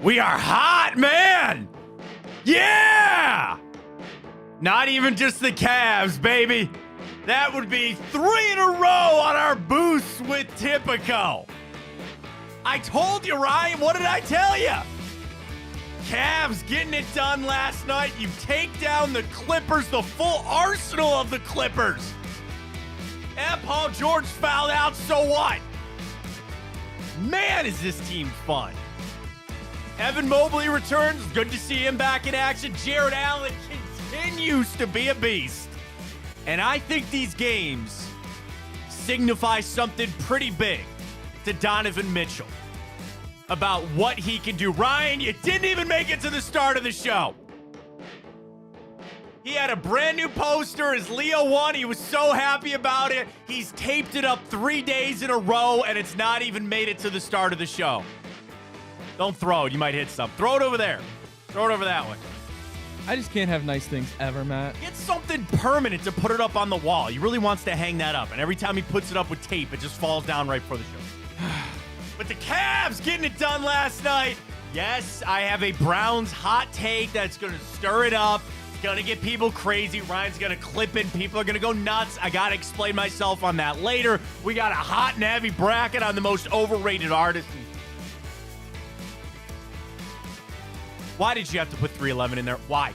We are hot, man! Yeah! Not even just the Cavs, baby. That would be 3 in a row on our boost with Tipico. I told you, Ryan. What did I tell you? Cavs getting it done last night. You take down the Clippers, the full arsenal of the Clippers. And Paul George fouled out, so what? Man, is this team fun. Evan Mobley returns. Good to see him back in action. Jared Allen continues to be a beast. And I think these games signify something pretty big to Donovan Mitchell about what he can do. Ryan, you didn't even make it to the start of the show. He had a brand new poster as Leo won. He was so happy about it. He's taped it up 3 days in a row, and it's not even made it to the start of the show. Don't throw it. You might hit something. Throw it over there. Throw it over that way. I just can't have nice things ever, Matt. Get something permanent to put it up on the wall. He really wants to hang that up, and every time he puts it up with tape, it just falls down right before the show. But the Cavs getting it done last night. Yes, I have a Browns hot take that's going to stir it up. It's going to get people crazy. Ryan's going to clip it. People are going to go nuts. I got to explain myself on that later. We got a hot and heavy bracket on the most overrated artist. Why did you have to put 311 in there? Why?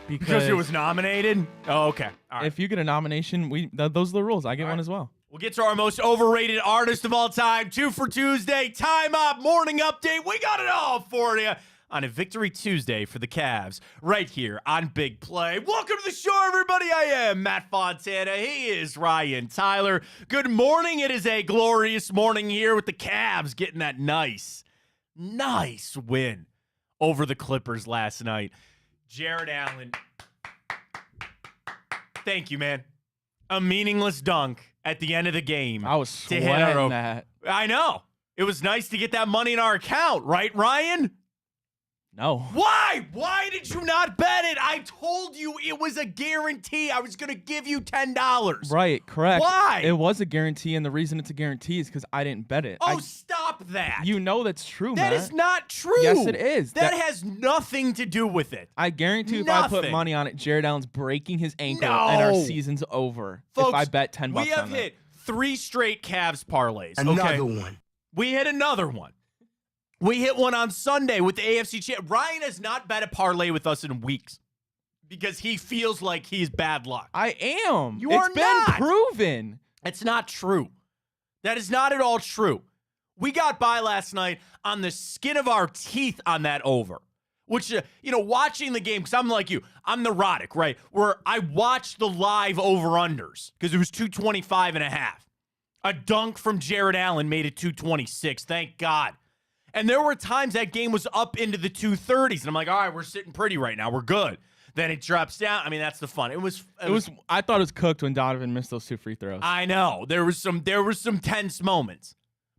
Because it was nominated? Oh, okay. All right. If you get a nomination, those are the rules. I get one as well. We'll get to our most overrated artist of all time. 2 for Tuesday. Time up. Morning update. We got it all for you on a Victory Tuesday for the Cavs right here on Big Play. Welcome to the show, everybody. I am Matt Fontana. He is Ryan Tyler. Good morning. It is a glorious morning here with the Cavs getting that nice win over the Clippers last night. Jared Allen, thank you, man. A meaningless dunk at the end of the game. I was sweating that. I know. It was nice to get that money in our account, right, Ryan? No. Why? Why did you not bet it? I told you it was a guarantee. I was going to give you $10. Right, correct. Why? It was a guarantee, and the reason it's a guarantee is because I didn't bet it. Oh, stop that. You know that's true, That Matt. is not true. Yes, it is. That has nothing to do with it. I guarantee if I put money on it, Jared Allen's breaking his ankle No. and our season's over. Folks, if I bet $10 we have on hit 3 straight Cavs parlays. Another one. We hit another one. We hit one on Sunday with the AFC champ. Ryan has not bet a parlay with us in weeks because he feels like he's bad luck. I am. You are not. It's been proven. It's not true. That is not at all true. We got by last night on the skin of our teeth on that over, which, watching the game, because I'm like you, I'm neurotic, right? Where I watched the live over-unders because it was 225.5. A dunk from Jared Allen made it 226. Thank God. And there were times that game was up into the 230s. And I'm like, all right, we're sitting pretty right now. We're good. Then it drops down. I mean, that's the fun. It was. I thought it was cooked when Donovan missed those 2 free throws. I know. There was some tense moments.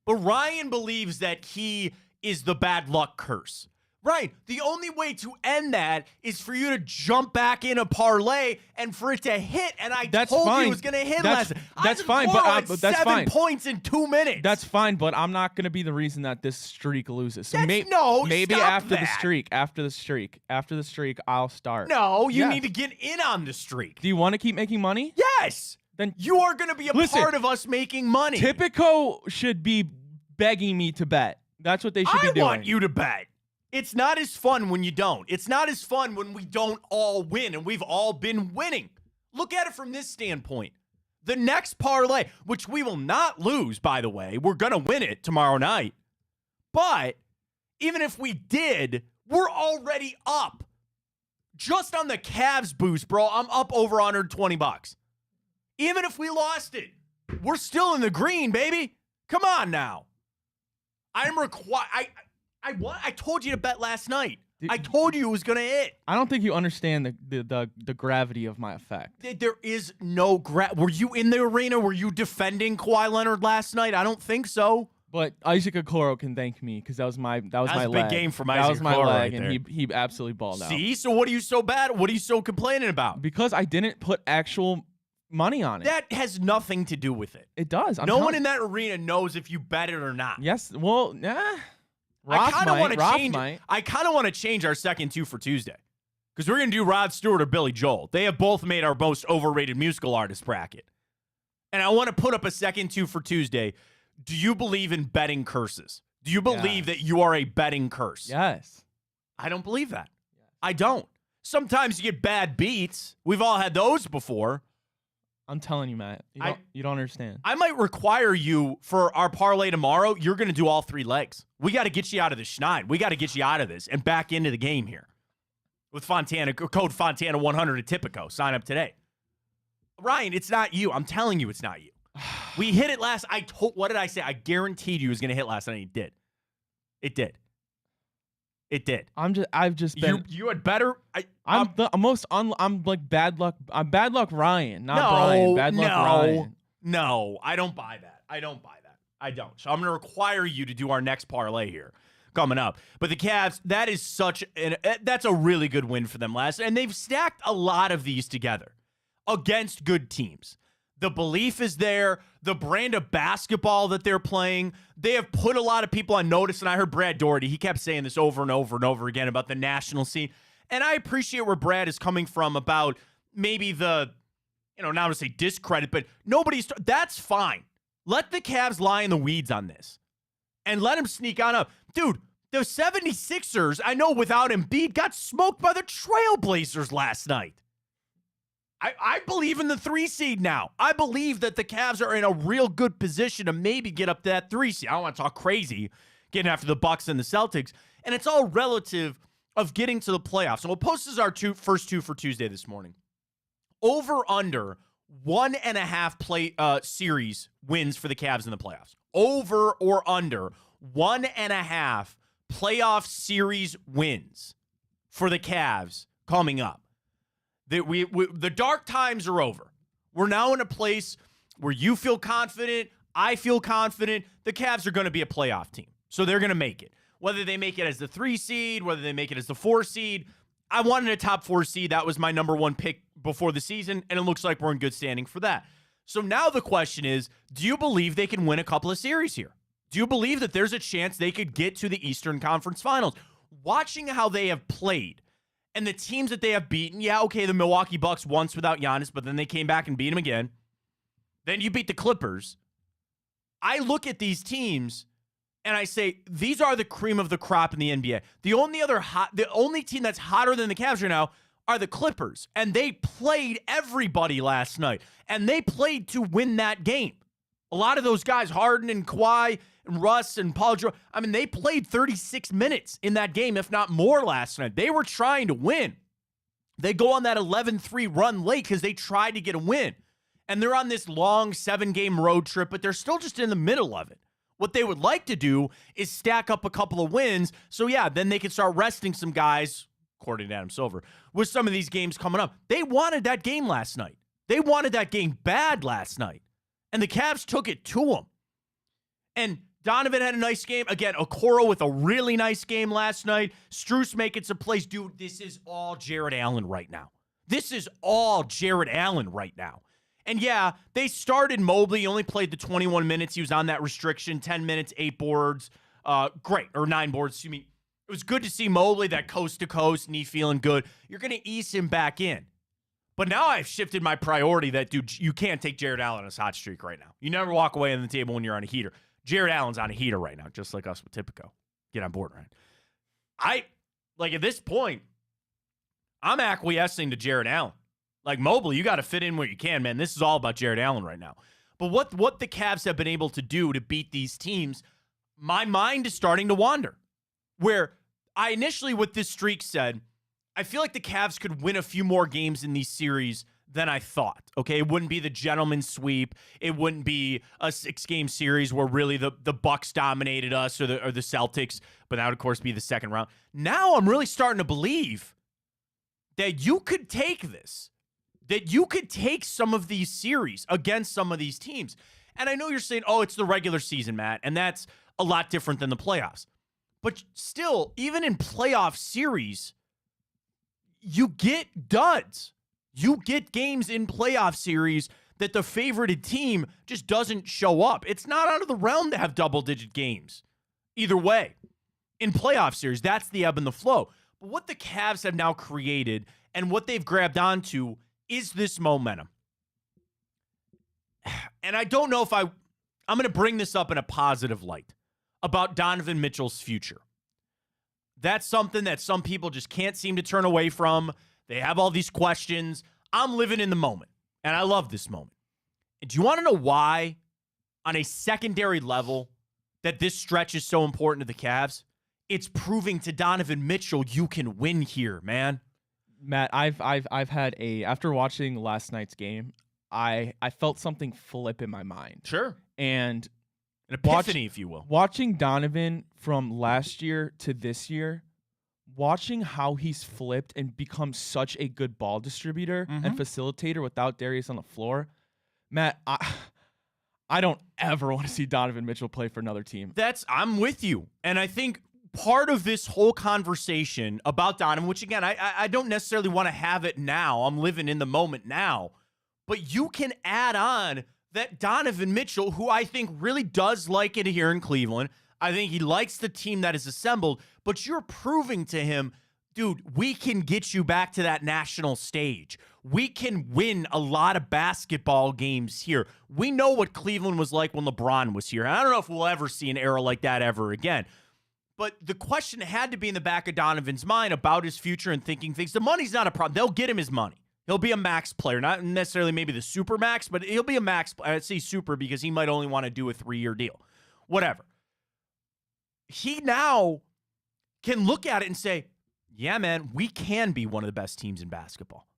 But Ryan believes that he is the bad luck curse. Ryan, the only way to end that is for you to jump back in a parlay and for it to hit. And I told you it was going to hit last. That's fine, but that's 7 points in 2 minutes. That's fine, but I'm not going to be the reason that this streak loses. So maybe stop after that. After the streak, I'll start. No, you need to get in on the streak. Do you want to keep making money? Yes. Then you are going to be a part of us making money. Tipico should be begging me to bet. That's what they should be doing. I want you to bet. It's not as fun when you don't. It's not as fun when we don't all win, and we've all been winning. Look at it from this standpoint. The next parlay, which we will not lose, by the way, we're going to win it tomorrow night. But even if we did, we're already up. Just on the Cavs boost, bro, I'm up over $120. Even if we lost it, we're still in the green, baby. Come on now. I told you to bet last night. I told you it was going to hit. I don't think you understand the gravity of my effect. There is no Were you in the arena? Were you defending Kawhi Leonard last night? I don't think so. But Isaac Okoro can thank me because that was my leg. A big game from Isaac That was my Okoro leg, right and there. he absolutely balled out. See? So what are you so bad? What are you so complaining about? Because I didn't put actual money on it. That has nothing to do with it. It does. No one in that arena knows if you bet it or not. Yes. Well, nah. I kind of want to Roth change. might. I kind of want to change our second two for Tuesday, because we're gonna do Rod Stewart or Billy Joel. They have both made our most overrated musical artist bracket, and I want to put up a second two for Tuesday. Do you believe in betting curses? Do you believe that you are a betting curse? Yes. I don't believe that. I don't. Sometimes you get bad beats. We've all had those before. I'm telling you, Matt. You don't understand. I might require you for our parlay tomorrow. You're going to do all three legs. We got to get you out of the schneid. We got to get you out of this and back into the game here. With Fontana, code Fontana 100 at Tipico. Sign up today. Ryan, it's not you. I'm telling you it's not you. We hit it last. What did I say? I guaranteed you it was going to hit last night. It did. It did. It did. I've just been. You had better. I'm like bad luck. I'm bad luck Ryan, not Brian. Bad luck Ryan. No, I don't buy that. I don't. So I'm going to require you to do our next parlay here coming up. But the Cavs, that's a really good win for them last. And they've stacked a lot of these together against good teams. The belief is there. The brand of basketball that they're playing, they have put a lot of people on notice. And I heard Brad Doherty, he kept saying this over and over and over again about the national scene. And I appreciate where Brad is coming from about maybe not to say discredit, but that's fine. Let the Cavs lie in the weeds on this and let them sneak on up. Dude, the 76ers, I know without Embiid, got smoked by the Trailblazers last night. I believe in the 3 seed now. I believe that the Cavs are in a real good position to maybe get up to that 3 seed. I don't want to talk crazy getting after the Bucks and the Celtics. And it's all relative of getting to the playoffs. And we'll post as our first two for Tuesday this morning. Over under 1.5 series wins for the Cavs in the playoffs. Over or under 1.5 playoff series wins for the Cavs coming up. The dark times are over. We're now in a place where you feel confident, I feel confident. The Cavs are going to be a playoff team. So they're going to make it. Whether they make it as the 3 seed, whether they make it as the 4 seed, I wanted a top 4 seed. That was my number 1 pick before the season, and it looks like we're in good standing for that. So now the question is, do you believe they can win a couple of series here? Do you believe that there's a chance they could get to the Eastern Conference Finals? Watching how they have played and the teams that they have beaten, the Milwaukee Bucks once without Giannis, but then they came back and beat them again. Then you beat the Clippers. I look at these teams and I say, these are the cream of the crop in the NBA. The only team that's hotter than the Cavs right now are the Clippers. And they played everybody last night. And they played to win that game. A lot of those guys, Harden and Kawhi and Russ and Paul George, they played 36 minutes in that game, if not more last night. They were trying to win. They go on that 11-3 run late because they tried to get a win. And they're on this long 7-game road trip, but they're still just in the middle of it. What they would like to do is stack up a couple of wins. So, then they can start resting some guys, according to Adam Silver, with some of these games coming up. They wanted that game last night. They wanted that game bad last night. And the Cavs took it to them. And Donovan had a nice game. Again, Okoro with a really nice game last night. Strus making some plays. Dude, this is all Jared Allen right now. And they started Mobley. He only played the 21 minutes. He was on that restriction, 10 minutes, 8 boards. 9 boards, excuse me. It was good to see Mobley, that coast-to-coast, knee feeling good. You're going to ease him back in. But now I've shifted my priority that, dude, you can't take Jared Allen on his hot streak right now. You never walk away on the table when you're on a heater. Jared Allen's on a heater right now, just like us with Tipico. Get on board, Ryan. At this point, I'm acquiescing to Jared Allen. Like, Mobley, you got to fit in where you can, man. This is all about Jared Allen right now. But what the Cavs have been able to do to beat these teams, my mind is starting to wander. Where I initially, with this streak, said, I feel like the Cavs could win a few more games in these series than I thought. Okay, it wouldn't be the gentleman's sweep. It wouldn't be a 6-game series where really the Bucks dominated us or the Celtics, but that would, of course, be the second round. Now I'm really starting to believe that you could take this, that you could take some of these series against some of these teams. And I know you're saying, oh, it's the regular season, Matt, and that's a lot different than the playoffs. But still, even in playoff series, you get duds. You get games in playoff series that the favorited team just doesn't show up. It's not out of the realm to have double-digit games. Either way, in playoff series. That's the ebb and the flow. But what the Cavs have now created and what they've grabbed onto is this momentum. And I don't know if I'm going to bring this up in a positive light about Donovan Mitchell's future. That's something that some people just can't seem to turn away from. They have all these questions. I'm living in the moment, and I love this moment. And do you want to know why, on a secondary level, that this stretch is so important to the Cavs? It's proving to Donovan Mitchell you can win here, man. Matt, I've had after watching last night's game, I felt something flip in my mind. Sure. And an epiphany, if you will. Watching Donovan from last year to this year, watching how he's flipped and become such a good ball distributor and facilitator without Darius on the floor, Matt, I don't ever want to see Donovan Mitchell play for another team. I'm with you. And I think part of this whole conversation about Donovan, which again, I don't necessarily want to have it now. I'm living in the moment now. But you can add on that Donovan Mitchell, who I think really does like it here in Cleveland. I think he likes the team that is assembled, but you're proving to him, dude, we can get you back to that national stage. We can win a lot of basketball games here. We know what Cleveland was like when LeBron was here. And I don't know if we'll ever see an era like that ever again. But the question had to be in the back of Donovan's mind about his future and thinking things. The money's not a problem. They'll get him his money. He'll be a max player, not necessarily maybe the super max, but he'll be a max. I'd say super because he might only want to do a 3-year deal. Whatever. He now can look at it and say, yeah, man, we can be one of the best teams in basketball.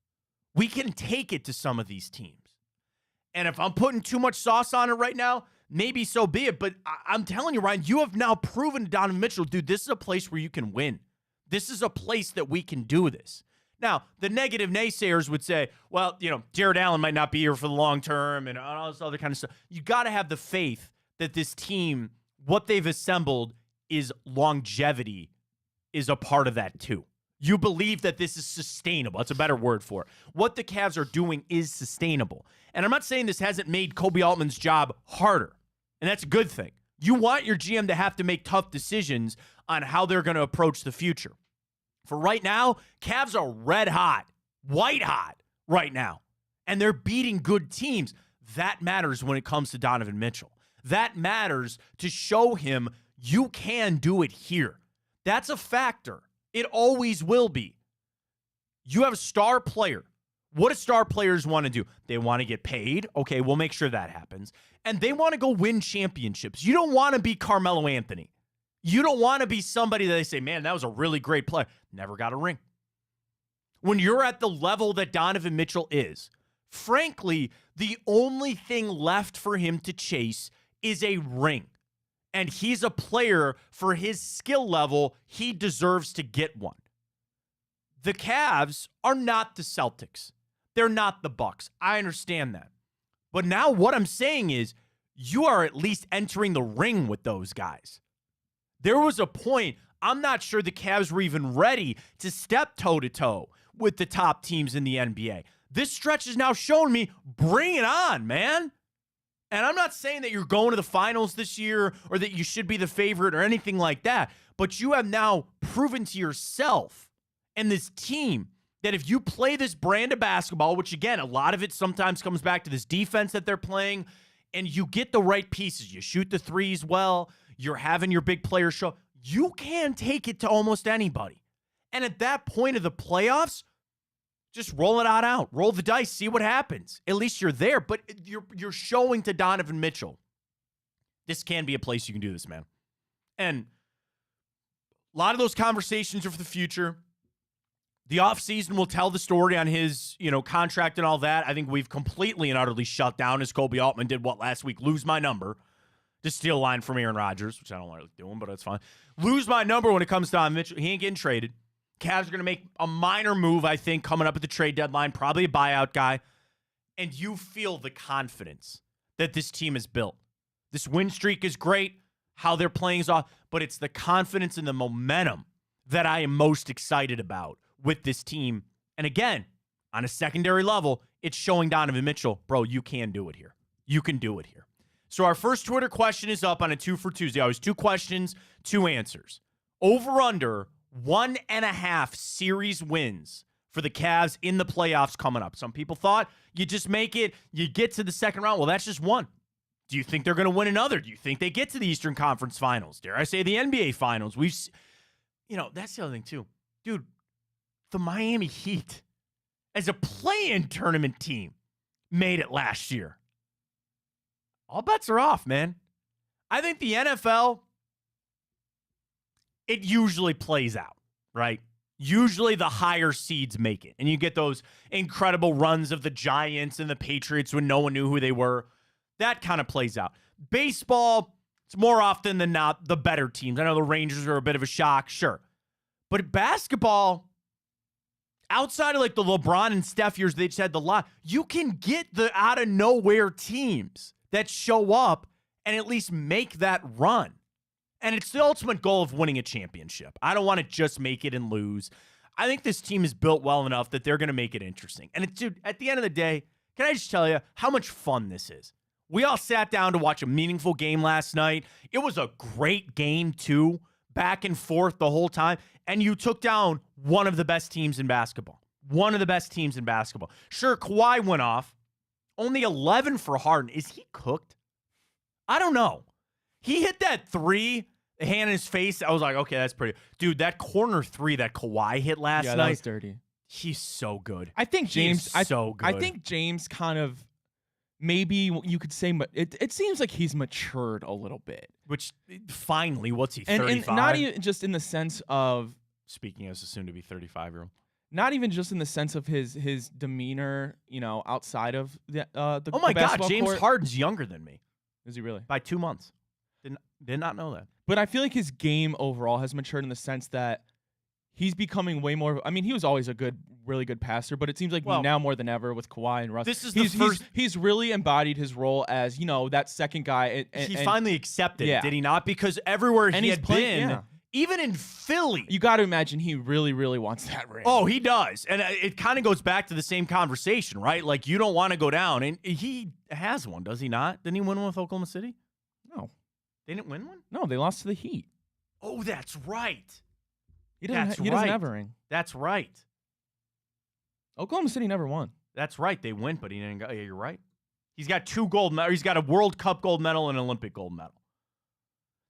We can take it to some of these teams. And if I'm putting too much sauce on it right now, maybe so be it. But I'm telling you, Ryan, you have now proven to Donovan Mitchell, dude, this is a place where you can win. This is a place that we can do this. Now, the negative naysayers would say, well, Jared Allen might not be here for the long term and all this other kind of stuff. You got to have the faith that this team, what they've assembled, is longevity is a part of that too. You believe that this is sustainable. That's a better word for it. What the Cavs are doing is sustainable. And I'm not saying this hasn't made Kobe Altman's job harder, and that's a good thing. You want your GM to have to make tough decisions on how they're going to approach the future. For right now, Cavs are red hot, white hot right now, and they're beating good teams. That matters when it comes to Donovan Mitchell. That matters to show him you can do it here. That's a factor. It always will be. You have a star player. What do star players want to do? They want to get paid. Okay, we'll make sure that happens. And they want to go win championships. You don't want to be Carmelo Anthony. You don't want to be somebody that they say, man, that was a really great player. Never got a ring. When you're at the level that Donovan Mitchell is, frankly, the only thing left for him to chase is a ring. And he's a player for his skill level. He deserves to get one. The Cavs are not the Celtics. They're not the Bucks. I understand that. But now what I'm saying is you are at least entering the ring with those guys. There was a point, I'm not sure the Cavs were even ready to step toe-to-toe with the top teams in the NBA. This stretch has now shown me, bring it on, man. And I'm not saying that you're going to the finals this year or that you should be the favorite or anything like that, but you have now proven to yourself and this team that if you play this brand of basketball, which again, a lot of it sometimes comes back to this defense that they're playing, and you get the right pieces, you shoot the threes well, you're having your big players show, you can take it to almost anybody. And at that point of the playoffs, just roll it on out. Roll the dice. See what happens. At least you're there. But you're showing to Donovan Mitchell, this can be a place you can do this, man. And a lot of those conversations are for the future. The offseason will tell the story on his, contract and all that. I think we've completely and utterly shut down, as Kobe Altman did last week, lose my number. To steal a line from Aaron Rodgers, which I don't like doing, but that's fine. Lose my number when it comes to Donovan Mitchell. He ain't getting traded. Cavs are going to make a minor move, I think, coming up at the trade deadline, probably a buyout guy. And you feel the confidence that this team has built. This win streak is great. How they're playing is off. But it's the confidence and the momentum that I am most excited about with this team. And again, on a secondary level, it's showing Donovan Mitchell, bro, you can do it here. You can do it here. So our first Twitter question is up on a 2 for Tuesday. Always 2 questions, 2 answers. Over under 1.5 series wins for the Cavs in the playoffs coming up. Some people thought you just make it, you get to the second round. Well, that's just one. Do you think they're going to win another? Do you think they get to the Eastern Conference Finals? Dare I say the NBA Finals? That's the other thing too. Dude, the Miami Heat, as a play-in tournament team, made it last year. All bets are off, man. I think the NFL, it usually plays out, right? Usually the higher seeds make it. And you get those incredible runs of the Giants and the Patriots when no one knew who they were. That kind of plays out. Baseball, it's more often than not the better teams. I know the Rangers are a bit of a shock, sure. But basketball, outside of like the LeBron and Steph years, they just had the lot. You can get the out of nowhere teams that show up and at least make that run. And it's the ultimate goal of winning a championship. I don't want to just make it and lose. I think this team is built well enough that they're going to make it interesting. And dude, at the end of the day, can I just tell you how much fun this is? We all sat down to watch a meaningful game last night. It was a great game, too, back and forth the whole time. And you took down one of the best teams in basketball. One of the best teams in basketball. Sure, Kawhi went off. Only 11 for Harden. Is he cooked? I don't know. He hit that three, hand in his face. I was like, okay, that's pretty. Dude, that corner three that Kawhi hit last night. That was dirty. He's so good. I think James, so good. I think James kind of, maybe you could say, it seems like he's matured a little bit. Which, finally, what's he, 35? And not even just in the sense of, speaking as a soon-to-be 35-year-old. Not even just in the sense of his demeanor, outside of the oh my God, James court. Harden's younger than me. Is he really? By 2 months. Did not know that. But I feel like his game overall has matured in the sense that he's becoming way more. I mean, he was always a really good passer, but it seems like now more than ever with Kawhi and Russ. This is he's really embodied his role as that second guy. He finally accepted it, did he not? Because everywhere he had been, even in Philly, you got to imagine he really, really wants that ring. Oh, he does, and it kind of goes back to the same conversation, right? Like you don't want to go down, and he has one, does he not? Didn't he win one with Oklahoma City? No, they didn't win one. No, they lost to the Heat. Oh, that's right. He doesn't have a ring. That's right. Oklahoma City never won. That's right. They went, but he didn't go. Yeah, you're right. He's got 2 gold medals. He's got a World Cup gold medal and an Olympic gold medal.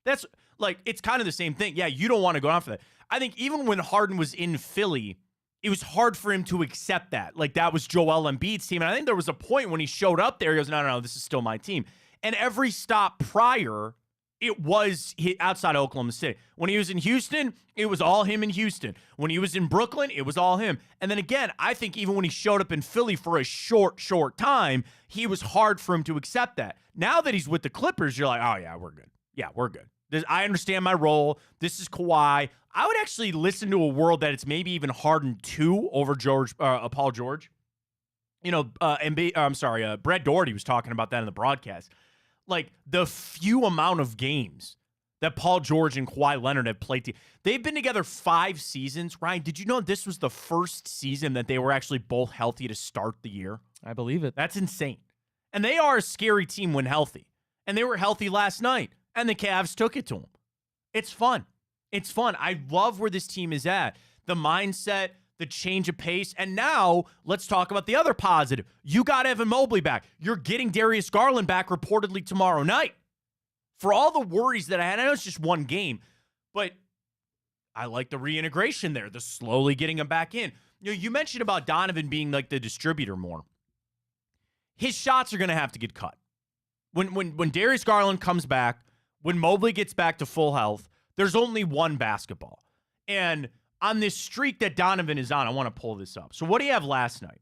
That's like, it's kind of the same thing. Yeah, you don't want to go down for that. I think even when Harden was in Philly, it was hard for him to accept that. Like, that was Joel Embiid's team. And I think there was a point when he showed up there, he goes, no, this is still my team. And every stop prior, it was outside of Oklahoma City. When he was in Houston, it was all him in Houston. When he was in Brooklyn, it was all him. And then again, I think even when he showed up in Philly for a short time, he was hard for him to accept that. Now that he's with the Clippers, you're like, oh, yeah, we're good. Yeah, we're good. I understand my role. This is Kawhi. I would actually listen to a world that it's maybe even Harden 2 over Paul George. Brett Doherty was talking about that in the broadcast. Like, the few amount of games that Paul George and Kawhi Leonard have played. They've been together 5 seasons. Ryan, did you know this was the first season that they were actually both healthy to start the year? I believe it. That's insane. And they are a scary team when healthy. And they were healthy last night. And the Cavs took it to them. It's fun. It's fun. I love where this team is at. The mindset, the change of pace. And now let's talk about the other positive. You got Evan Mobley back. You're getting Darius Garland back reportedly tomorrow night. For all the worries that I had, I know it's just one game, but I like the reintegration there, the slowly getting him back in. You mentioned about Donovan being like the distributor more. His shots are going to have to get cut. When Darius Garland comes back, when Mobley gets back to full health, there's only one basketball. And on this streak that Donovan is on, I want to pull this up. So what do you have last night?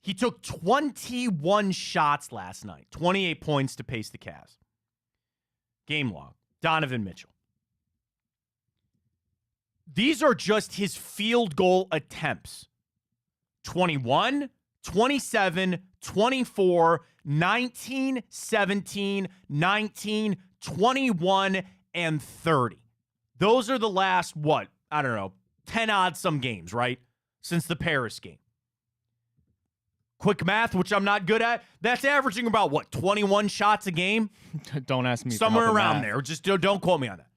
He took 21 shots last night, 28 points to pace the Cavs. Game log, Donovan Mitchell. These are just his field goal attempts. 21, 27, 24, 19, 17, 19, 21, and 30. Those are the last, 10 odd some games, right? Since the Paris game. Quick math, which I'm not good at, that's averaging about, 21 shots a game? Don't ask me. Somewhere around there. Just don't quote me on that.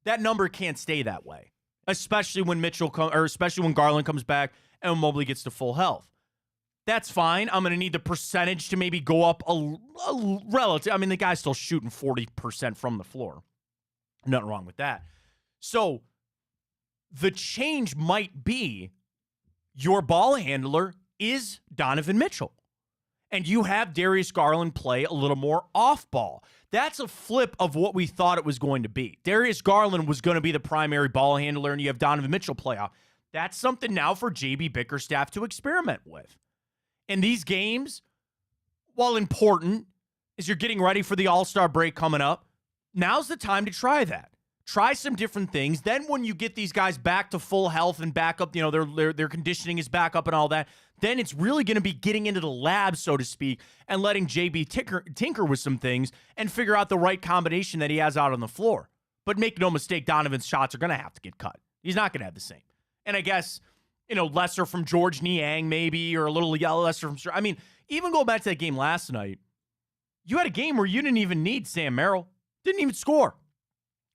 that number can't stay that way, especially when especially when Garland comes back and Mobley gets to full health. That's fine. I'm going to need the percentage to maybe go up a relative. I mean, the guy's still shooting 40% from the floor. Nothing wrong with that. So the change might be your ball handler is Donovan Mitchell. And you have Darius Garland play a little more off ball. That's a flip of what we thought it was going to be. Darius Garland was going to be the primary ball handler, and you have Donovan Mitchell play off. That's something now for JB Bickerstaff to experiment with. In these games, while important, as you're getting ready for the All-Star break coming up, now's the time to try that. Try some different things. Then when you get these guys back to full health and back up, their conditioning is back up and all that, then it's really going to be getting into the lab, so to speak, and letting JB tinker with some things and figure out the right combination that he has out on the floor. But make no mistake, Donovan's shots are going to have to get cut. He's not going to have the same. And I guess, lesser from George Niang maybe, or a little lesser from... I mean, even going back to that game last night, you had a game where you didn't even need Sam Merrill. Didn't even score.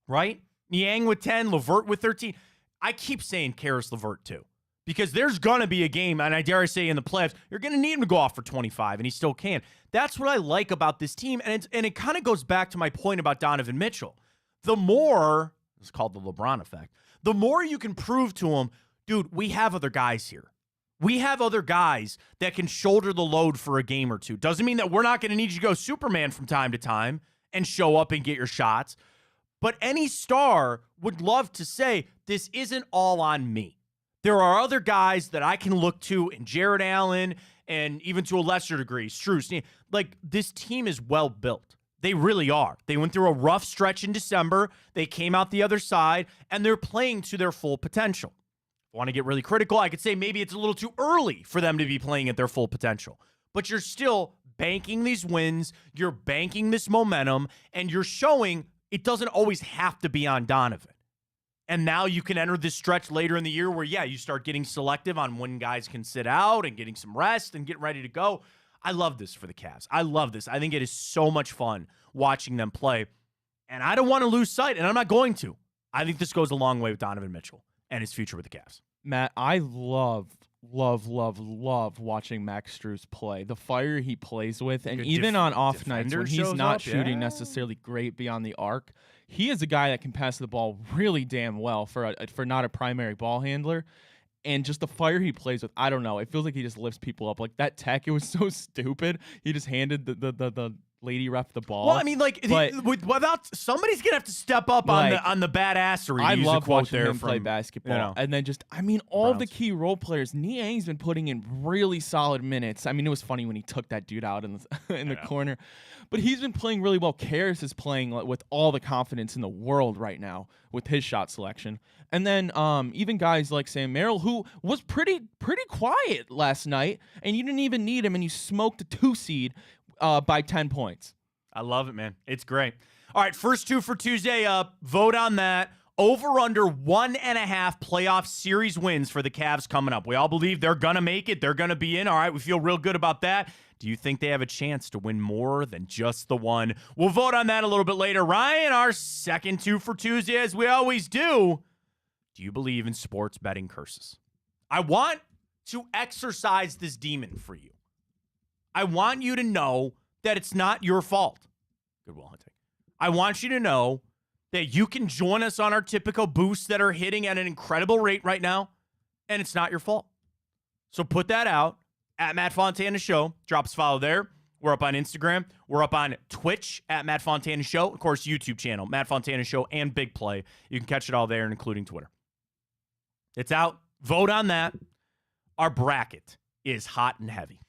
Right? Niang with 10, LeVert with 13. I keep saying Karis LeVert too. Because there's going to be a game, and I dare say in the playoffs, you're going to need him to go off for 25, and he still can. That's what I like about this team, and it kind of goes back to my point about Donovan Mitchell. The more, it's called the LeBron effect, the more you can prove to him, dude, we have other guys here. We have other guys that can shoulder the load for a game or two. Doesn't mean that we're not going to need you to go Superman from time to time and show up and get your shots. But any star would love to say, this isn't all on me. There are other guys that I can look to, and Jared Allen, and even to a lesser degree, Strus. Like, this team is well built. They really are. They went through a rough stretch in December. They came out the other side, and they're playing to their full potential. If I want to get really critical, I could say maybe it's a little too early for them to be playing at their full potential. But you're still banking these wins, you're banking this momentum, and you're showing it doesn't always have to be on Donovan. And now you can enter this stretch later in the year where, you start getting selective on when guys can sit out and getting some rest and get ready to go. I love this for the Cavs. I love this. I think it is so much fun watching them play. And I don't want to lose sight, and I'm not going to. I think this goes a long way with Donovan Mitchell and his future with the Cavs. Matt, I love watching Max Strus play. The fire he plays with, and even on off nights when he's not shooting necessarily great beyond the arc, he is a guy that can pass the ball really damn well for not a primary ball handler. And just the fire he plays with, I don't know. It feels like he just lifts people up. Like that tech, it was so stupid. He just handed the lady ref the ball. Well, I mean, without somebody's gonna have to step up on the badassery. I love watching him play basketball, and then all the key role players. Niang's been putting in really solid minutes. I mean, it was funny when he took that dude out in the corner, but he's been playing really well. Karis is playing with all the confidence in the world right now with his shot selection, and then even guys like Sam Merrill, who was pretty quiet last night, and you didn't even need him, and you smoked a 2 seed. By 10 points. I love it, man. It's great. All right, first two for Tuesday up. Vote on that. Over under 1.5 playoff series wins for the Cavs coming up. We all believe they're going to make it. They're going to be in. All right, we feel real good about that. Do you think they have a chance to win more than just the one? We'll vote on that a little bit later. Ryan, our second two for Tuesday, as we always do. Do you believe in sports betting curses? I want to exercise this demon for you. I want you to know that it's not your fault. Good will hunting. I want you to know that you can join us on our typical boosts that are hitting at an incredible rate right now, and it's not your fault. So put that out at Matt Fontana Show. Drop us a follow there. We're up on Instagram. We're up on Twitch at Matt Fontana Show. Of course, YouTube channel, Matt Fontana Show and Big Play. You can catch it all there, including Twitter. It's out. Vote on that. Our bracket is hot and heavy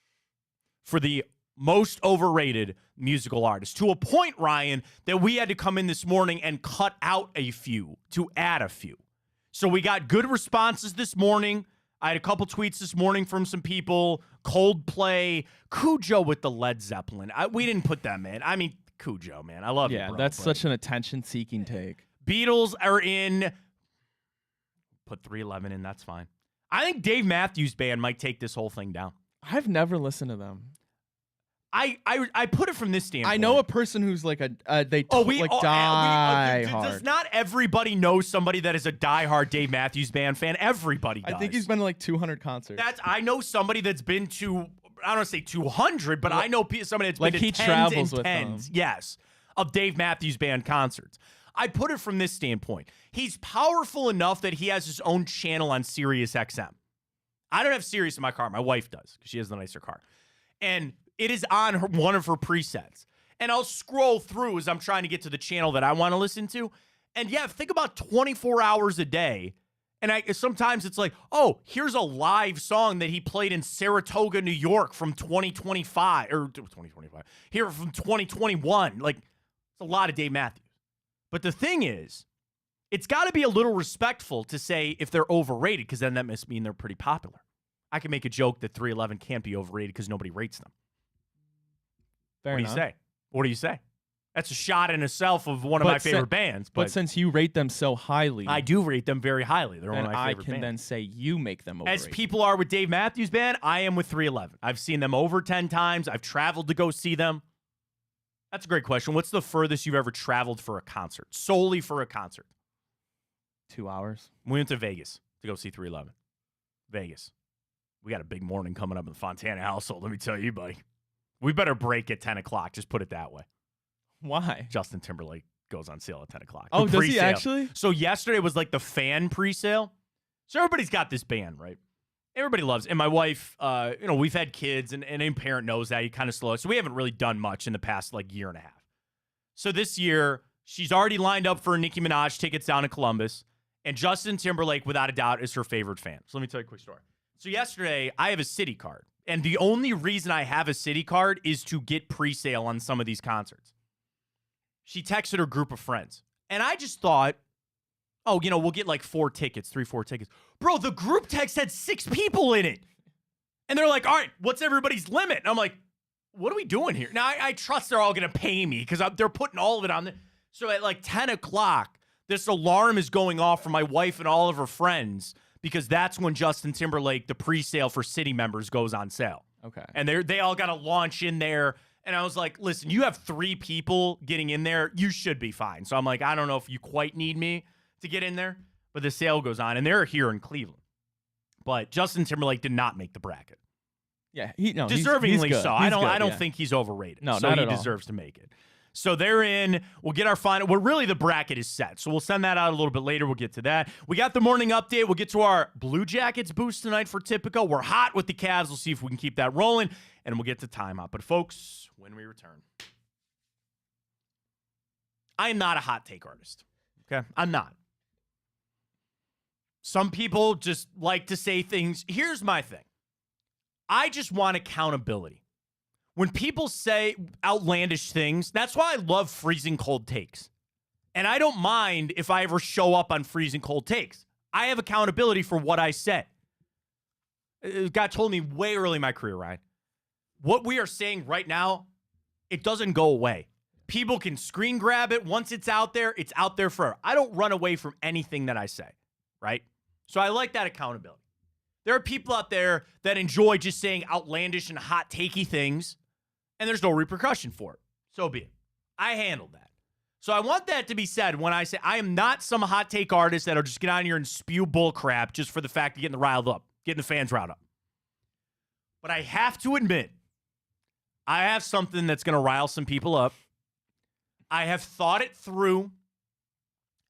for the most overrated musical artist, to a point, Ryan, that we had to come in this morning and cut out a few to add a few. So we got good responses this morning. I had a couple tweets this morning from some people. Coldplay, Cujo with the Led Zeppelin. We didn't put them in. I mean, Cujo, man. I love you, bro, that's such an attention-seeking take. Beatles are in. Put 311 in. That's fine. I think Dave Matthews Band might take this whole thing down. I've never listened to them. I put it from this standpoint. I know a person who's like die does hard. not everybody know somebody that is a diehard Dave Matthews Band fan? Everybody does. I think he's been to like 200 concerts. I know somebody that's been to, I don't want to say 200, but I know somebody that's like been to he tens travels and with tens, them. yes, of Dave Matthews Band concerts. I put it from this standpoint. He's powerful enough that he has his own channel on Sirius XM. I don't have Sirius in my car. My wife does because she has the nicer car. And it is on one of her presets. And I'll scroll through as I'm trying to get to the channel that I want to listen to. And yeah, think about 24 hours a day. And sometimes it's like, oh, here's a live song that he played in Saratoga, New York from 2025. Or 2025. Here from 2021. Like, it's a lot of Dave Matthews. But the thing is, it's got to be a little respectful to say if they're overrated, because then that must mean they're pretty popular. I can make a joke that 311 can't be overrated because nobody rates them. What do you say? What do you say? That's a shot in itself of one of my favorite bands. But since you rate them so highly, I do rate them very highly. They're one of my favorite bands. I can then say you make them overrated. As people are with Dave Matthews Band, I am with 311. I've seen them over 10 times. I've traveled to go see them. That's a great question. What's the furthest you've ever traveled for a concert? Solely for a concert? 2 hours. We went to Vegas to go see 311. Vegas. We got a big morning coming up in the Fontana household, let me tell you, buddy. We better break at 10 o'clock. Just put it that way. Why? Justin Timberlake goes on sale at 10 o'clock. Oh, does he actually? So yesterday was like the fan pre-sale. So everybody's got this band, right? Everybody loves it. And my wife, we've had kids, and any parent knows that. You kind of slow. So we haven't really done much in the past like year and a half. So this year, she's already lined up for Nicki Minaj tickets down in Columbus. And Justin Timberlake, without a doubt, is her favorite fan. So let me tell you a quick story. So yesterday, I have a City card. And the only reason I have a City card is to get pre-sale on some of these concerts. She texted her group of friends. And I just thought, oh, we'll get like 4 tickets. Bro, the group text had 6 people in it. And they're like, all right, what's everybody's limit? And I'm like, what are we doing here? Now, I trust they're all going to pay me because they're putting all of it on there. So at like 10 o'clock, this alarm is going off for my wife and all of her friends because that's when Justin Timberlake, the pre-sale for City members, goes on sale. Okay. And they all got to launch in there. And I was like, listen, you have 3 people getting in there. You should be fine. So I'm like, I don't know if you quite need me to get in there. But the sale goes on. And they're here in Cleveland. But Justin Timberlake did not make the bracket. Yeah. Deservingly he's good. so. He's I don't good, think he's overrated. No, so not he at all. deserves to make it. So they're in. We'll get our final. Well, really, the bracket is set. So we'll send that out a little bit later. We'll get to that. We got the morning update. We'll get to our Blue Jackets boost tonight for Typico. We're hot with the Cavs. We'll see if we can keep that rolling. And we'll get to timeout. But, folks, when we return, I am not a hot take artist. Okay? I'm not. Some people just like to say things. Here's my thing. I just want accountability. When people say outlandish things, that's why I love freezing cold takes. And I don't mind if I ever show up on freezing cold takes. I have accountability for what I said. God told me way early in my career, Ryan. What we are saying right now, it doesn't go away. People can screen grab it. Once it's out there forever. I don't run away from anything that I say, right? So I like that accountability. There are people out there that enjoy just saying outlandish and hot takey things, and there's no repercussion for it. So be it. I handled that. So I want that to be said when I say I am not some hot take artist that'll just get on here and spew bull crap just for the fact of getting the fans riled up. But I have to admit, I have something that's going to rile some people up. I have thought it through,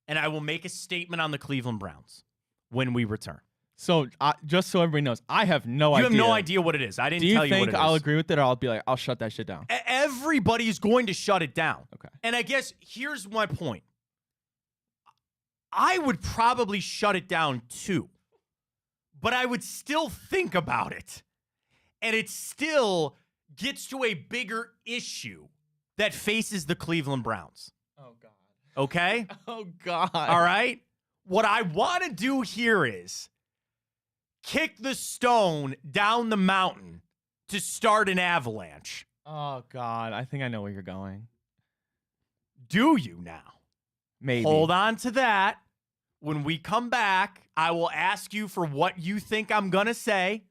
and I will make a statement on the Cleveland Browns when we return. So, just so everybody knows, I have no idea. You have no idea what it is. I didn't tell you what it is. Do you think I'll agree with it, or I'll be like, I'll shut that shit down? Everybody's going to shut it down. Okay. And I guess here's my point. I would probably shut it down too, but I would still think about it. And it still gets to a bigger issue that faces the Cleveland Browns. Oh, God. Okay? Oh, God. All right? What I want to do here is kick the stone down the mountain to start an avalanche. Oh, God. I think I know where you're going. Do you now? Maybe. Hold on to that. When we come back, I will ask you for what you think I'm going to say.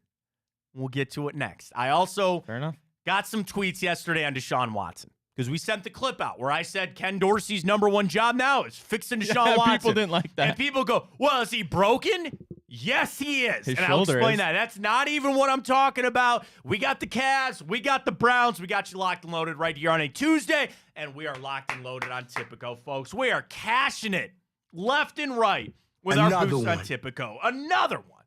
We'll get to it next. I also Fair enough. got some tweets yesterday on Deshaun Watson because we sent the clip out where I said Ken Dorsey's number one job now is fixing Deshaun Watson. People didn't like that. And people go, well, is he broken? Yes, he is. His and I'll shoulder explain is. that. That's not even what I'm talking about. We got the Cavs. We got the Browns. We got you locked and loaded right here on a Tuesday. And we are locked and loaded on Tipico, folks. We are cashing it left and right with our boost on Tipico. Another one.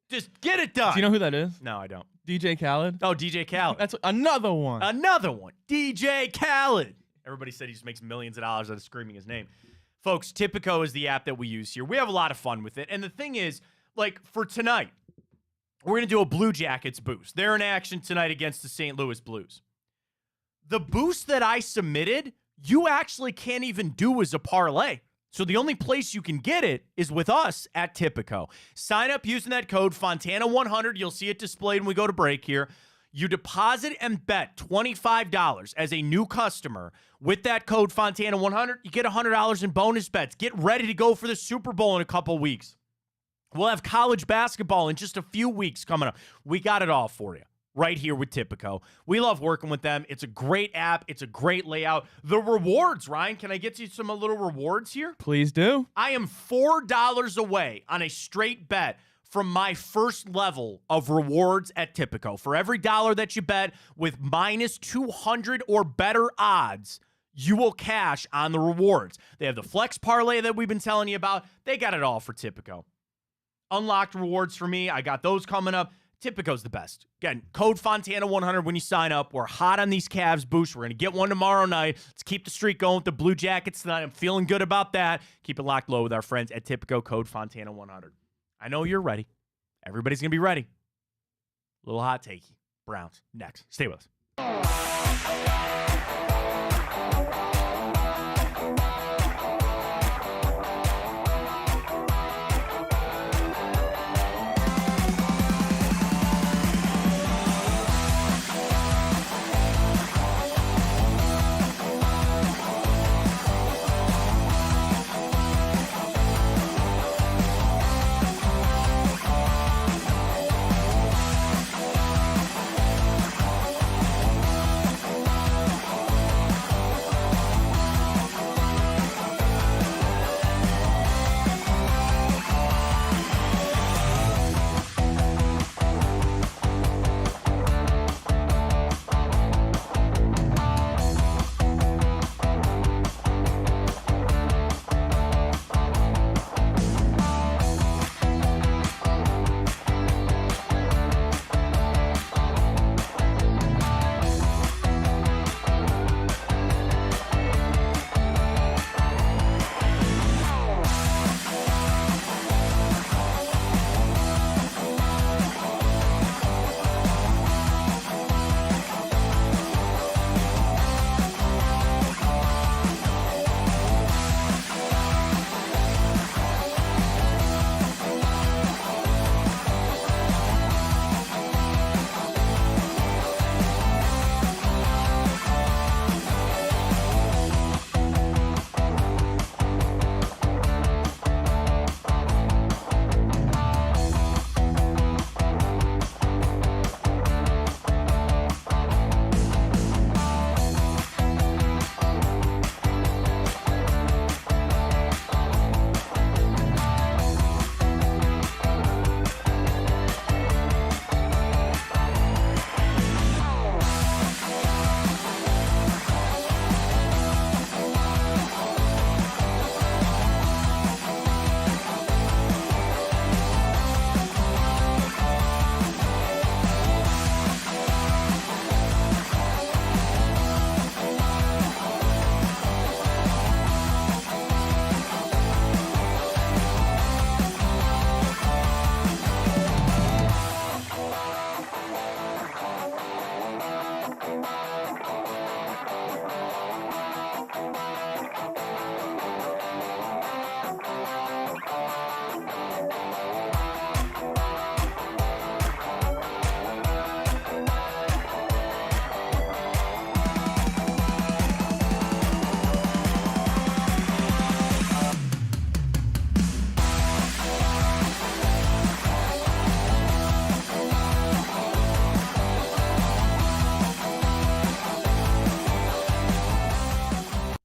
Just get it done. Do you know who that is? No, I don't. DJ Khaled. Oh, DJ Khaled. That's another one. Another one. DJ Khaled. Everybody said he just makes millions of dollars out of screaming his name. Folks, Tipico is the app that we use here. We have a lot of fun with it. And the thing is, like, for tonight, we're going to do a Blue Jackets boost. They're in action tonight against the St. Louis Blues. The boost that I submitted, you actually can't even do as a parlay. So the only place you can get it is with us at Tipico. Sign up using that code Fontana100. You'll see it displayed when we go to break here. You deposit and bet $25 as a new customer. With that code Fontana100, you get $100 in bonus bets. Get ready to go for the Super Bowl in a couple weeks. We'll have college basketball in just a few weeks coming up. We got it all for you right here with Tipico. We love working with them. It's a great app. It's a great layout. The rewards, Ryan, can I get you some little rewards here? Please do. I am $4 away on a straight bet from my first level of rewards at Tipico. For every dollar that you bet with minus 200 or better odds, you will cash on the rewards. They have the flex parlay that we've been telling you about. They got it all for Tipico. Unlocked rewards for me. I got those coming up. Tipico's the best. Again, code Fontana100 when you sign up. We're hot on these Cavs boosts. We're going to get one tomorrow night. Let's keep the streak going with the Blue Jackets tonight. I'm feeling good about that. Keep it locked low with our friends at Tipico, code Fontana100. I know you're ready. Everybody's going to be ready. A little hot takey. Browns next. Stay with us.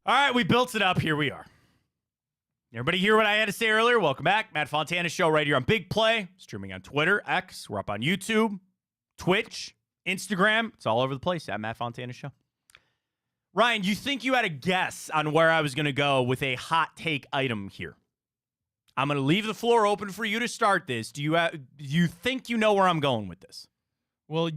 All right, we built it up. Here we are. Everybody hear what I had to say earlier? Welcome back. Matt Fontana Show right here on Big Play. Streaming on Twitter, X. We're up on YouTube, Twitch, Instagram. It's all over the place at Matt Fontana Show. Ryan, you think you had a guess on where I was going to go with a hot take item here? I'm going to leave the floor open for you to start this. Do you think you know where I'm going with this? Well,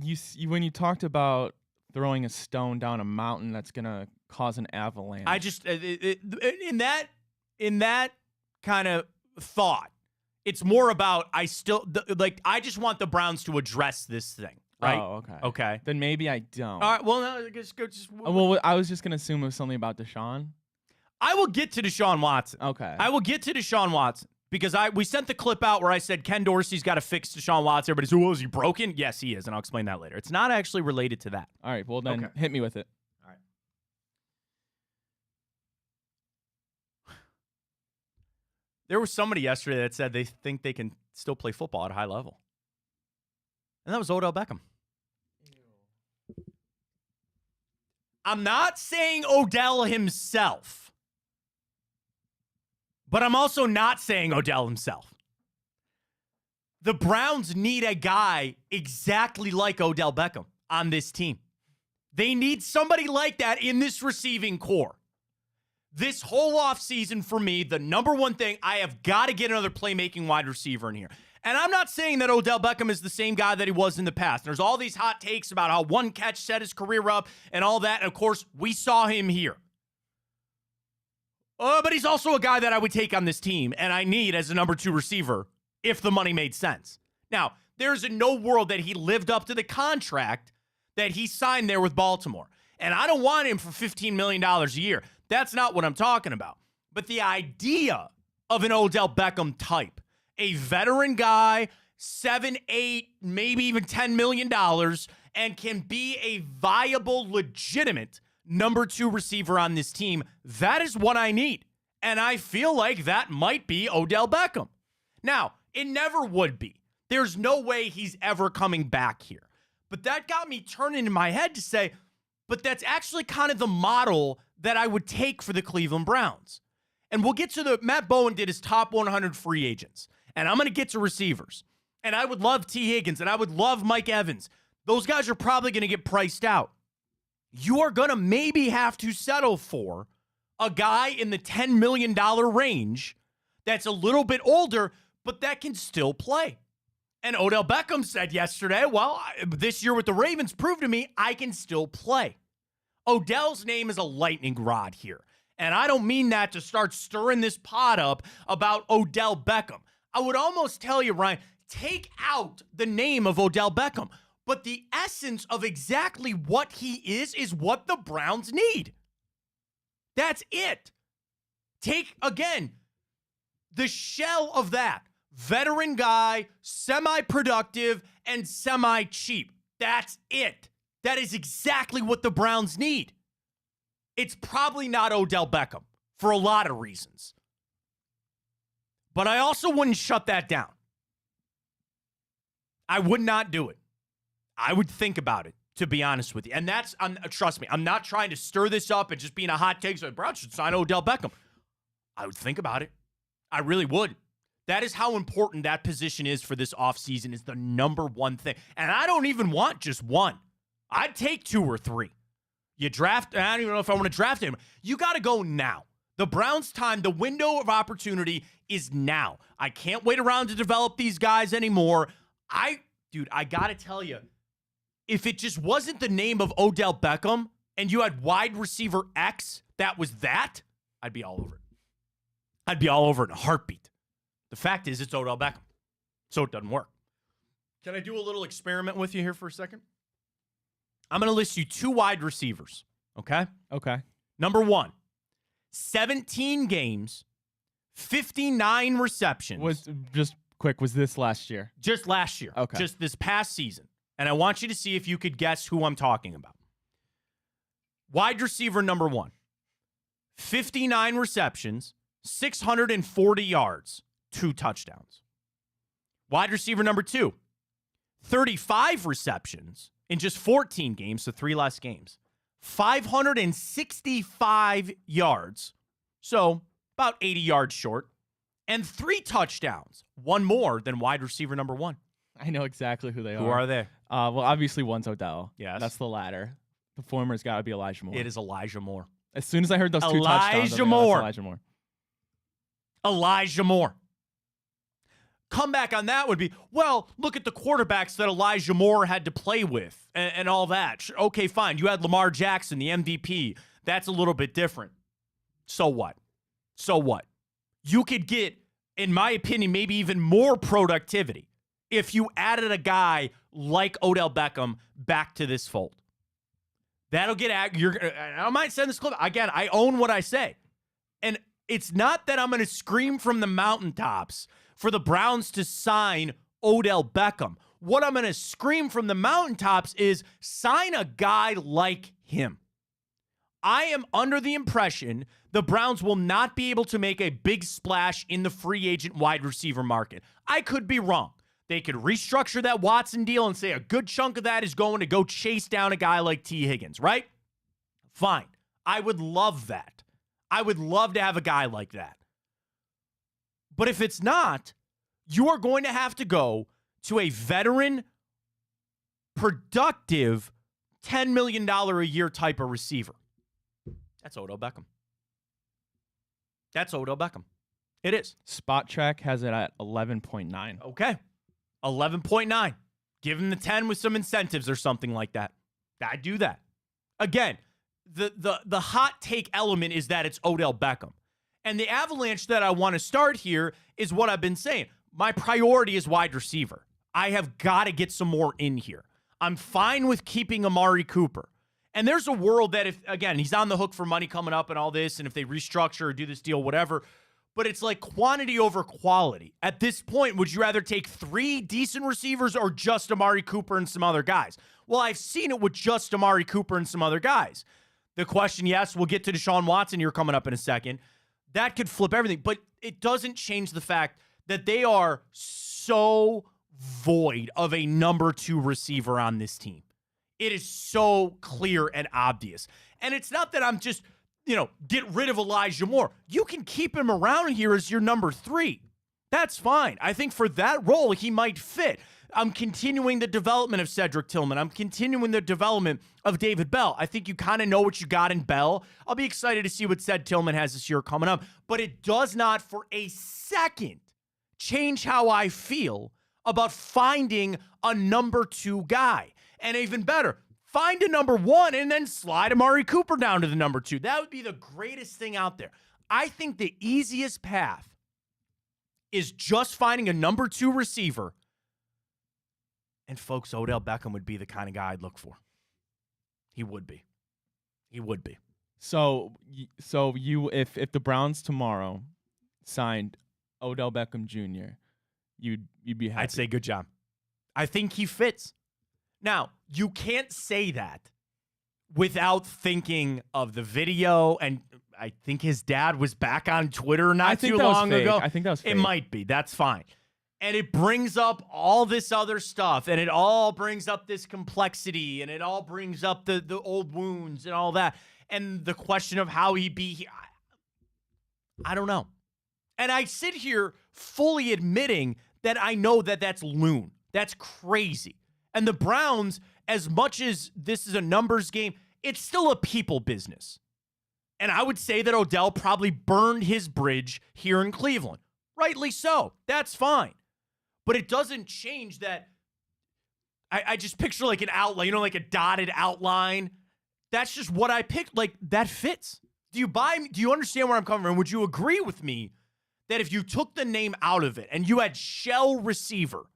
when you talked about throwing a stone down a mountain that's going to cause an avalanche. I just in that kind of thought, it's more about I just want the Browns to address this thing, right? Oh, okay. Okay. Then maybe I don't. All right. Well, no, just go. Well, I was just going to assume it was something about Deshaun. I will get to Deshaun Watson. Okay. I will get to Deshaun Watson because we sent the clip out where I said Ken Dorsey's got to fix Deshaun Watson. Everybody said, well, is he broken? Yes, he is, and I'll explain that later. It's not actually related to that. All right. Well, then Okay. hit me with it. All right. There was somebody yesterday that said they think they can still play football at a high level. And that was Odell Beckham. I'm not saying Odell himself, but I'm also not saying Odell himself. The Browns need a guy exactly like Odell Beckham on this team. They need somebody like that in this receiving core. This whole offseason for me, the number one thing, I have got to get another playmaking wide receiver in here. And I'm not saying that Odell Beckham is the same guy that he was in the past. There's all these hot takes about how one catch set his career up and all that. And of course, we saw him here. But he's also a guy that I would take on this team and I need as a number 2 receiver if the money made sense. Now, there's in no world that he lived up to the contract that he signed there with Baltimore. And I don't want him for $15 million a year. That's not what I'm talking about. But the idea of an Odell Beckham type, a veteran guy, 7, 8, maybe even $10 million, and can be a viable, legitimate number 2 receiver on this team, that is what I need. And I feel like that might be Odell Beckham. Now, it never would be. There's no way he's ever coming back here. But that got me turning in my head to say, but that's actually kind of the model that I would take for the Cleveland Browns. And we'll get to Matt Bowen did his top 100 free agents. And I'm going to get to receivers. And I would love T. Higgins, and I would love Mike Evans. Those guys are probably going to get priced out. You are going to maybe have to settle for a guy in the $10 million range that's a little bit older, but that can still play. And Odell Beckham said yesterday, well, this year with the Ravens proved to me I can still play. Odell's name is a lightning rod here. And I don't mean that to start stirring this pot up about Odell Beckham. I would almost tell you, Ryan, take out the name of Odell Beckham. But the essence of exactly what he is what the Browns need. That's it. Take, again, the shell of that. Veteran guy, semi-productive, and semi-cheap. That's it. That is exactly what the Browns need. It's probably not Odell Beckham for a lot of reasons. But I also wouldn't shut that down. I would not do it. I would think about it, to be honest with you. And that's, trust me, I'm not trying to stir this up and just being a hot take. So Browns should sign Odell Beckham. I would think about it. I really would. That is how important that position is for this offseason, is the number one thing. And I don't even want just one. I'd take 2 or 3. You draft, I don't even know if I want to draft him. You got to go now. The Browns' time, the window of opportunity is now. I can't wait around to develop these guys anymore. Dude, I got to tell you, if it just wasn't the name of Odell Beckham and you had wide receiver X that was that, I'd be all over it. I'd be all over it in a heartbeat. The fact is, it's Odell Beckham, so it doesn't work. Can I do a little experiment with you here for a second? I'm going to list you 2 wide receivers, okay? Okay. Number 1, 17 games, 59 receptions. Was this last year? Just last year. Okay. Just this past season. And I want you to see if you could guess who I'm talking about. Wide receiver number 1, 59 receptions, 640 yards, 2 touchdowns. Wide receiver number 2, 35 receptions in just 14 games, so 3 less games, 565 yards, so about 80 yards short, and 3 touchdowns, one more than wide receiver number 1. I know exactly who they are. Who are they? Well, obviously one's Odell. Yes. That's the latter. The former's got to be Elijah Moore. It is Elijah Moore. As soon as I heard those 2 touchdowns, Elijah Moore. Elijah Moore. Elijah Moore. Comeback on that would be, well, look at the quarterbacks that Elijah Moore had to play with and all that. Okay, fine. You had Lamar Jackson, the MVP. That's a little bit different. So what? So what? You could get, in my opinion, maybe even more productivity if you added a guy like Odell Beckham back to this fold. That'll get at you're. I might send this clip again. I own what I say, and it's not that I'm going to scream from the mountaintops for the Browns to sign Odell Beckham. What I'm going to scream from the mountaintops is sign a guy like him. I am under the impression the Browns will not be able to make a big splash in the free agent wide receiver market. I could be wrong. They could restructure that Watson deal and say a good chunk of that is going to go chase down a guy like T. Higgins, right? Fine. I would love that. I would love to have a guy like that. But if it's not, you are going to have to go to a veteran, productive, $10 million a year type of receiver. That's Odell Beckham. That's Odell Beckham. It is. Spot Track has it at 11.9. Okay. 11.9. Give him the 10 with some incentives or something like that. I do that. Again, the hot take element is that it's Odell Beckham. And the avalanche that I want to start here is what I've been saying. My priority is wide receiver. I have got to get some more in here. I'm fine with keeping Amari Cooper. And there's a world that if, again, he's on the hook for money coming up and all this, and if they restructure or do this deal, whatever, but it's like quantity over quality. At this point, would you rather take 3 decent receivers or just Amari Cooper and some other guys? Well, I've seen it with just Amari Cooper and some other guys. The question, yes, we'll get to Deshaun Watson here coming up in a second. That could flip everything, but it doesn't change the fact that they are so void of a number 2 receiver on this team. It is so clear and obvious. And it's not that I'm just, get rid of Elijah Moore. You can keep him around here as your number 3. That's fine. I think for that role, he might fit. I'm continuing the development of Cedric Tillman. I'm continuing the development of David Bell. I think you kind of know what you got in Bell. I'll be excited to see what Ced Tillman has this year coming up. But it does not for a second change how I feel about finding a number 2 guy. And even better, find a number 1 and then slide Amari Cooper down to the number 2. That would be the greatest thing out there. I think the easiest path is just finding a number 2 receiver. And folks, Odell Beckham would be the kind of guy I'd look for. He would be. He would be. So you, if the Browns tomorrow signed Odell Beckham Jr., you'd be happy. I'd say good job. I think he fits. Now, you can't say that without thinking of the video, and I think his dad was back on Twitter not too long ago. I think that was fake. It might be. That's fine. And it brings up all this other stuff, and it all brings up this complexity, and it all brings up the old wounds and all that, and the question of how he be here. I don't know. And I sit here fully admitting that I know that that's loon. That's crazy. And the Browns, as much as this is a numbers game, it's still a people business. And I would say that Odell probably burned his bridge here in Cleveland. Rightly so. That's fine. But it doesn't change that. I just picture like an outline, like a dotted outline. That's just what I picked. Like, that fits. Do you buy me? Do you understand where I'm coming from? Would you agree with me that if you took the name out of it and you had shell receiver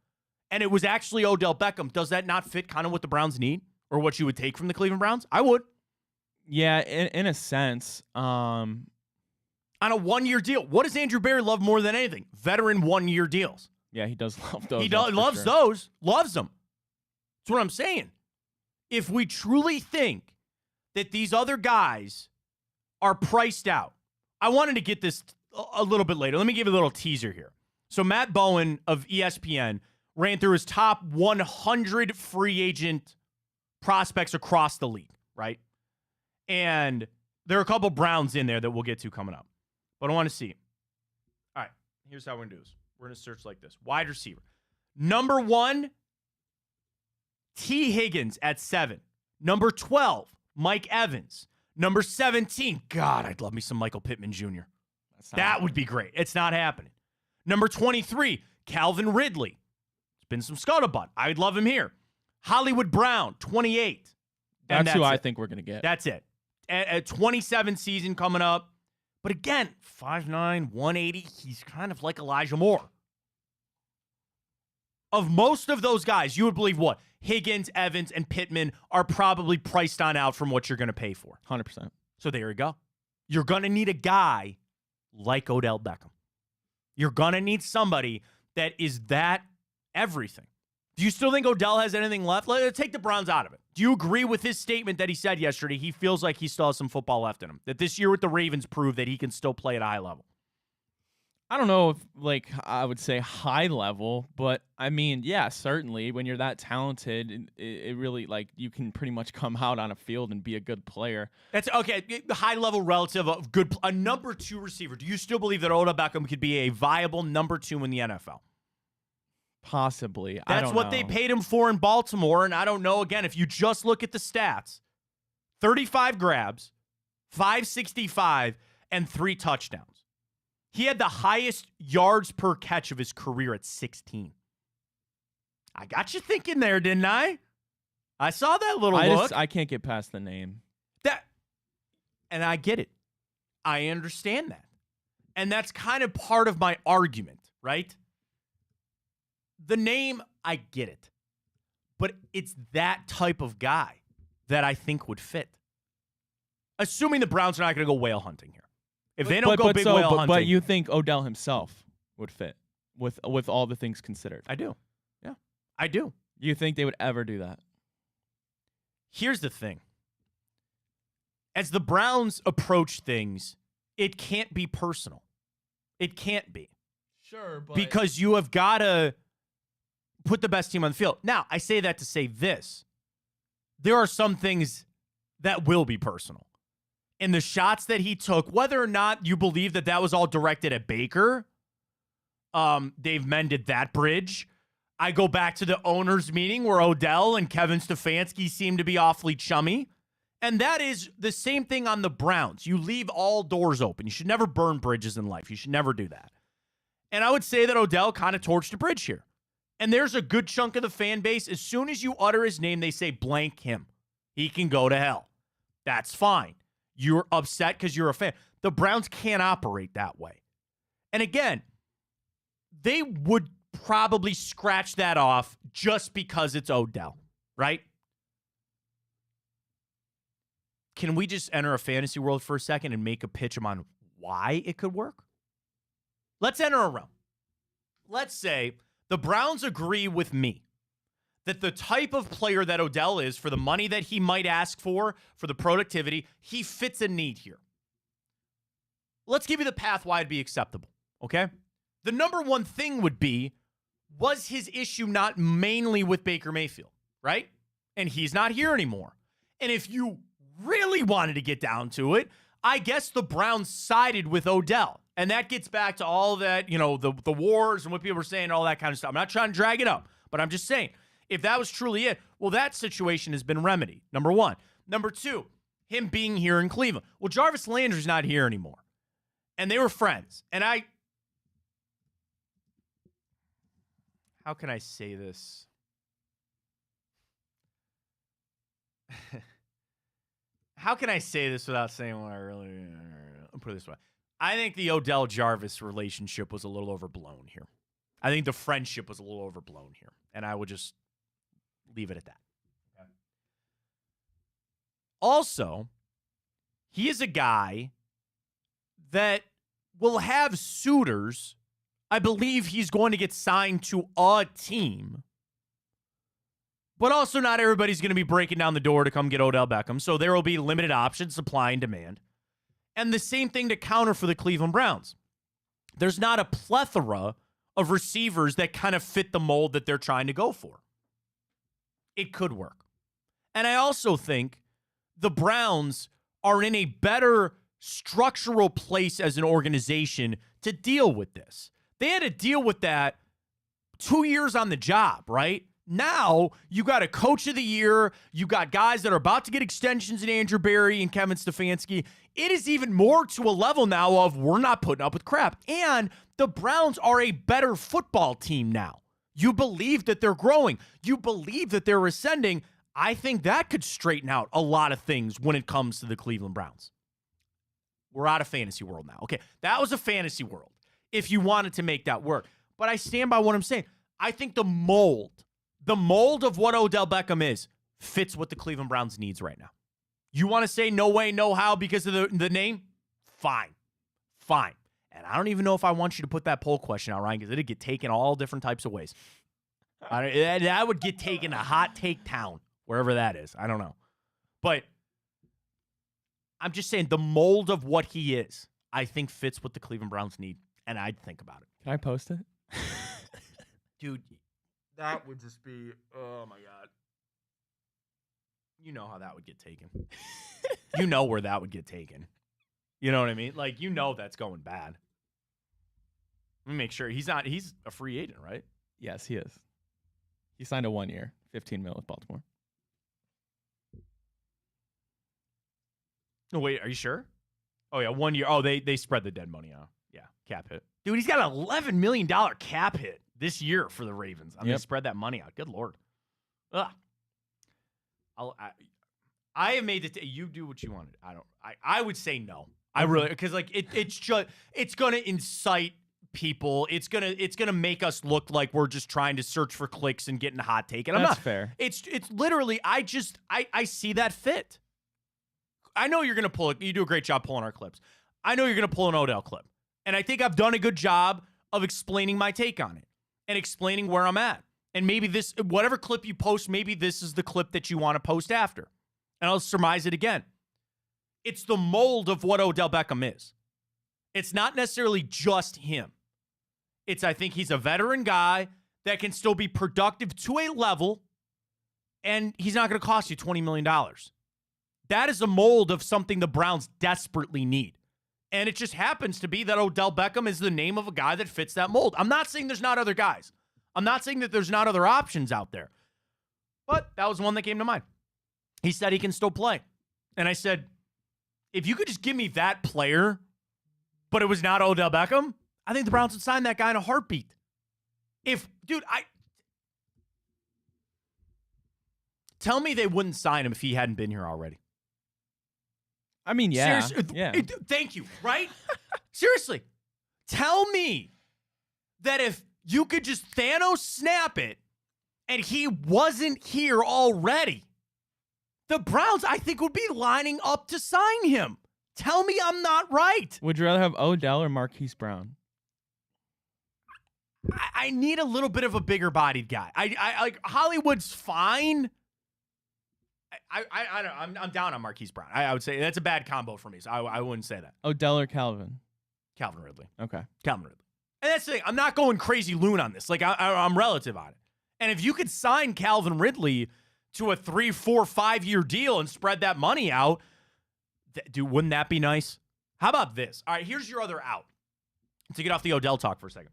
and it was actually Odell Beckham, does that not fit kind of what the Browns need or what you would take from the Cleveland Browns? I would. Yeah, in a sense. On a 1-year deal. What does Andrew Berry love more than anything? Veteran 1-year deals. Yeah, he does love those. He loves those. Loves them. That's what I'm saying. If we truly think that these other guys are priced out, I wanted to get this a little bit later. Let me give you a little teaser here. So Matt Bowen of ESPN ran through his top 100 free agent prospects across the league, right? And there are a couple Browns in there that we'll get to coming up. But I want to see. All right, here's how we're going to do this. We're going to search like this. Wide receiver. Number 1, T. Higgins at 7. Number 12, Mike Evans. Number 17, God, I'd love me some Michael Pittman Jr. That would be great. It's not happening. Number 23, Calvin Ridley. There's been some scuttlebutt. I'd love him here. Hollywood Brown, 28. That's who I think we're going to get. That's it. A 27 season coming up. But again, 5'9", 180. He's kind of like Elijah Moore. Of most of those guys, you would believe what? Higgins, Evans, and Pittman are probably priced on out from what you're going to pay for. 100%. So there you go. You're going to need a guy like Odell Beckham. You're going to need somebody that is that everything. Do you still think Odell has anything left? Let's take the Browns out of it. Do you agree with his statement that he said yesterday? He feels like he still has some football left in him. That this year with the Ravens proved that he can still play at a high level. I don't know if, I would say high level, but I mean, yeah, certainly when you're that talented, it really, you can pretty much come out on a field and be a good player. That's okay. High level relative of good, a number 2 receiver. Do you still believe that Odell Beckham could be a viable number 2 in the NFL? Possibly. That's I don't what know. they paid him for in Baltimore, and I don't know. Again, if you just look at the stats, 35 grabs, 565, and 3 touchdowns. He had the highest yards per catch of his career at 16. I got you thinking there, didn't I? I saw that little look. I can't get past the name. And I get it. I understand that. And that's kind of part of my argument, right? The name, I get it. But it's that type of guy that I think would fit. Assuming the Browns are not going to go whale hunting here. If they don't go big whale hunting. But you think Odell himself would fit with all the things considered? I do. Yeah, I do. You think they would ever do that? Here's the thing. As the Browns approach things, it can't be personal. It can't be. Sure, but... Because you have got to put the best team on the field. Now, I say that to say this. There are some things that will be personal. And the shots that he took, whether or not you believe that that was all directed at Baker, they've mended that bridge. I go back to the owners' meeting where Odell and Kevin Stefanski seem to be awfully chummy. And that is the same thing on the Browns. You leave all doors open. You should never burn bridges in life. You should never do that. And I would say that Odell kind of torched a bridge here. And there's a good chunk of the fan base, as soon as you utter his name, they say blank him. He can go to hell. That's fine. You're upset because you're a fan. The Browns can't operate that way. And again, they would probably scratch that off just because it's Odell, right? Can we just enter a fantasy world for a second and make a pitch on why it could work? Let's enter a realm. Let's say the Browns agree with me that the type of player that Odell is, for the money that he might ask for the productivity, he fits a need here. Let's give you the path why it'd be acceptable, okay? The number one thing would be, was his issue not mainly with Baker Mayfield, right? And he's not here anymore. And if you really wanted to get down to it, I guess the Browns sided with Odell. And that gets back to all that, the wars and what people were saying, all that kind of stuff. I'm not trying to drag it up, but I'm just saying, if that was truly it, well, that situation has been remedied, number one. Number two, him being here in Cleveland. Well, Jarvis Landry's not here anymore. And they were friends. And how can I say this? How can I say this without saying what I really... I'll put it this way. I think the Odell-Jarvis relationship was a little overblown here. I think the friendship was a little overblown here. And I would just leave it at that. Okay. Also, he is a guy that will have suitors. I believe he's going to get signed to a team. But also not everybody's going to be breaking down the door to come get Odell Beckham. So there will be limited options, supply and demand. And the same thing to counter for the Cleveland Browns. There's not a plethora of receivers that kind of fit the mold that they're trying to go for. It could work. And I also think the Browns are in a better structural place as an organization to deal with this. They had to deal with that 2 years on the job, right? Now, you got a coach of the year. You got guys that are about to get extensions in Andrew Berry and Kevin Stefanski. It is even more to a level now of we're not putting up with crap. And the Browns are a better football team now. You believe that they're growing. You believe that they're ascending. I think that could straighten out a lot of things when it comes to the Cleveland Browns. We're out of fantasy world now. Okay, that was a fantasy world if you wanted to make that work. But I stand by what I'm saying. I think the mold of what Odell Beckham is fits what the Cleveland Browns needs right now. You want to say no way, no how because of the name? Fine. And I don't even know if I want you to put that poll question out, Ryan, because it'd get taken all different types of ways. That would get taken to hot take town, wherever that is. I don't know. But I'm just saying the mold of what he is, I think fits what the Cleveland Browns need, and I'd think about it. Can I post it? Dude, that would just be, oh my God. You know how that would get taken. You know where that would get taken. You know what I mean? Like, you know that's going bad. Let me make sure. He's a free agent, right? Yes, he is. He signed a 1 year, $15 million with Baltimore. No, wait, are you sure? Oh, yeah, 1 year. Oh, they spread the dead money out. Yeah, cap hit. Dude, he's got an $11 million cap hit this year for the Ravens. I'm going to spread that money out. Good Lord. Ugh. I have made it. You do what you wanted. I would say no. I really, because like it's going to incite people. It's gonna make us look like we're just trying to search for clicks and getting a hot take. And I'm That's not fair. It's literally I see that fit. I know you're gonna pull it. You do a great job pulling our clips. I know you're gonna pull an Odell clip, and I think I've done a good job of explaining my take on it and explaining where I'm at. And maybe this, whatever clip you post, maybe this is the clip that you want to post after. And I'll surmise it again. It's the mold of what Odell Beckham is. It's not necessarily just him. I think he's a veteran guy that can still be productive to a level, and he's not going to cost you $20 million. That is a mold of something the Browns desperately need. And it just happens to be that Odell Beckham is the name of a guy that fits that mold. I'm not saying there's not other guys. I'm not saying that there's not other options out there. But that was one that came to mind. He said he can still play. And I said, if you could just give me that player, but it was not Odell Beckham, I think the Browns would sign that guy in a heartbeat. Tell me they wouldn't sign him if he hadn't been here already. I mean, yeah. Seriously, yeah. Thank you, right? Seriously. Tell me that if you could just Thanos snap it and he wasn't here already, the Browns, I think, would be lining up to sign him. Tell me I'm not right. Would you rather have Odell or Marquise Brown? I need a little bit of a bigger bodied guy. I like Hollywood's fine. I'm down on Marquise Brown. I would say that's a bad combo for me, so I wouldn't say that. Odell or Calvin? Calvin Ridley. Okay. Calvin Ridley. And that's the thing. I'm not going crazy loon on this. Like, I'm relative on it. And if you could sign Calvin Ridley to a 3, 4, 5 year deal and spread that money out, dude, wouldn't that be nice? How about this? All right, here's your other out. To get off the Odell talk for a second.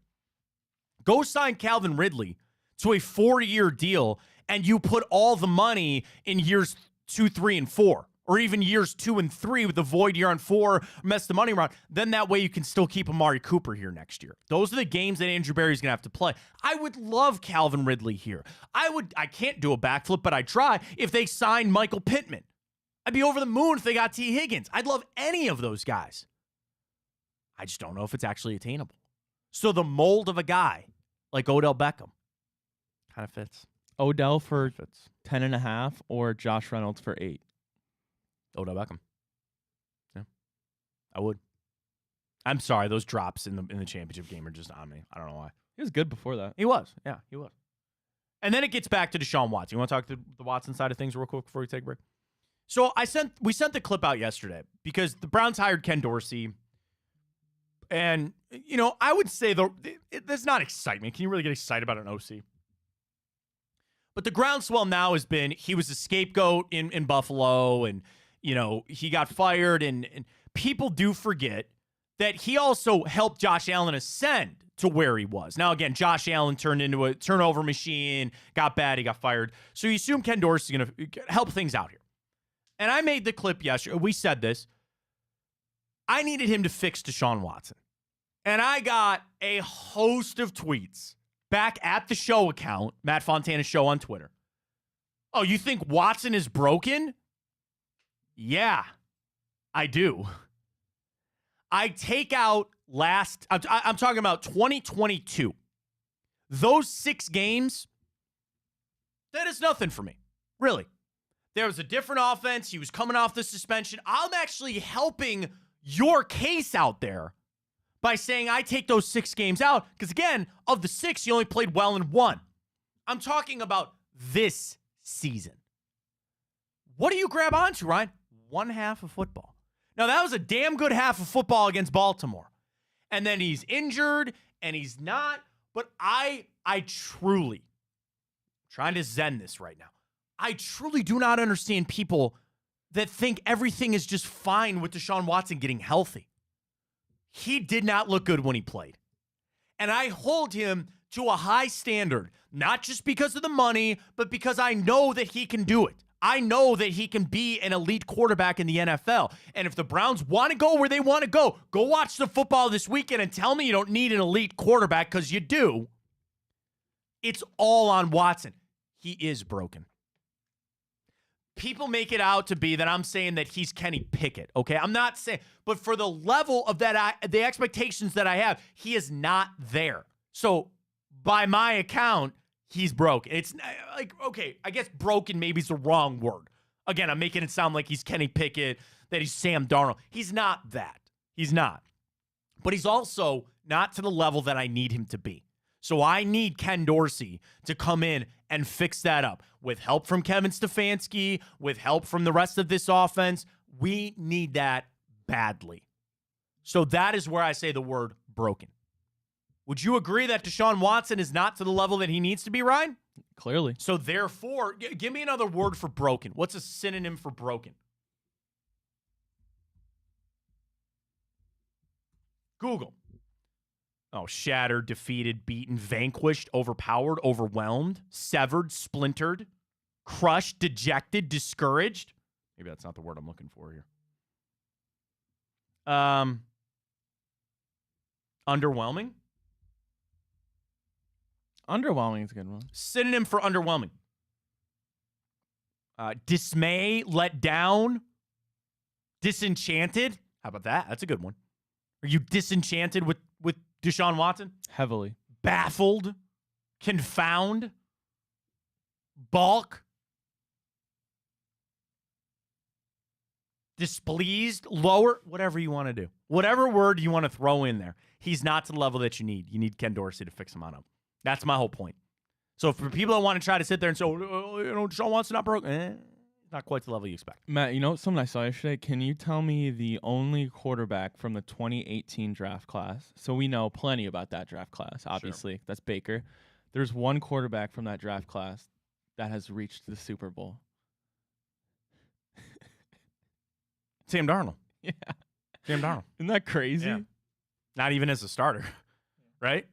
Go sign Calvin Ridley to a 4-year deal, and you put all the money in years 2, 3, and 4. Or even years 2 and 3 with the void year on 4, mess the money around. Then that way you can still keep Amari Cooper here next year. Those are the games that Andrew Berry's going to have to play. I would love Calvin Ridley here. I can't do a backflip, but I'd try if they signed Michael Pittman. I'd be over the moon if they got T. Higgins. I'd love any of those guys. I just don't know if it's actually attainable. So the mold of a guy like Odell Beckham kind of fits. Odell for 10.5 or Josh Reynolds for 8? Odell Beckham. Yeah, I would. I'm sorry, those drops in the championship game are just on me. I don't know why. He was good before that. He was. Yeah, he was. And then it gets back to Deshaun Watson. You want to talk to the Watson side of things real quick before we take a break? So we sent the clip out yesterday because the Browns hired Ken Dorsey. And, I would say there's not excitement. Can you really get excited about an OC? But the groundswell now has been he was a scapegoat in Buffalo, and he got fired, and people do forget that he also helped Josh Allen ascend to where he was. Now, again, Josh Allen turned into a turnover machine, got bad, he got fired. So you assume Ken Dorsey's going to help things out here. And I made the clip yesterday. We said this. I needed him to fix Deshaun Watson. And I got a host of tweets back at the show account, Matt Fontana Show on Twitter. Oh, you think Watson is broken? Yeah, I do. I take out I'm talking about 2022. Those 6 games, that is nothing for me. Really. There was a different offense. He was coming off the suspension. I'm actually helping your case out there by saying I take those 6 games out because, again, of the 6, he only played well in 1. I'm talking about this season. What do you grab onto, Ryan? 1 half of football. Now, that was a damn good half of football against Baltimore. And then he's injured, and he's not. But I truly, trying to zen this right now, I truly do not understand people that think everything is just fine with Deshaun Watson getting healthy. He did not look good when he played. And I hold him to a high standard, not just because of the money, but because I know that he can do it. I know that he can be an elite quarterback in the NFL. And if the Browns want to go where they want to go watch the football this weekend and tell me you don't need an elite quarterback because you do. It's all on Watson. He is broken. People make it out to be that I'm saying that he's Kenny Pickett, okay? I'm not saying, but for the level of the expectations that I have, he is not there. So by my account, he's broken. It's like, okay, I guess broken maybe is the wrong word. Again, I'm making it sound like he's Kenny Pickett, that he's Sam Darnold. He's not that. He's not. But he's also not to the level that I need him to be. So I need Ken Dorsey to come in and fix that up. With help from Kevin Stefanski, with help from the rest of this offense, we need that badly. So that is where I say the word broken. Would you agree that Deshaun Watson is not to the level that he needs to be, Ryan? Clearly. So therefore, give me another word for broken. What's a synonym for broken? Google. Oh, shattered, defeated, beaten, vanquished, overpowered, overwhelmed, severed, splintered, crushed, dejected, discouraged. Maybe that's not the word I'm looking for here. Underwhelming. Underwhelming is a good one. Synonym for underwhelming. Dismay, let down, disenchanted. How about that? That's a good one. Are you disenchanted with Deshaun Watson? Heavily. Baffled, confound, balk, displeased, lower, whatever you want to do. Whatever word you want to throw in there. He's not to the level that you need. You need Ken Dorsey to fix him on up. That's my whole point. So for people that want to try to sit there and say, Deshaun Watson not broken, not quite the level you expect. Matt, you know something I saw yesterday? Can you tell me the only quarterback from the 2018 draft class? So we know plenty about that draft class, obviously. Sure. That's Baker. There's one quarterback from that draft class that has reached the Super Bowl. Sam Darnold. Yeah. Sam Darnold. Isn't that crazy? Yeah. Not even as a starter, right?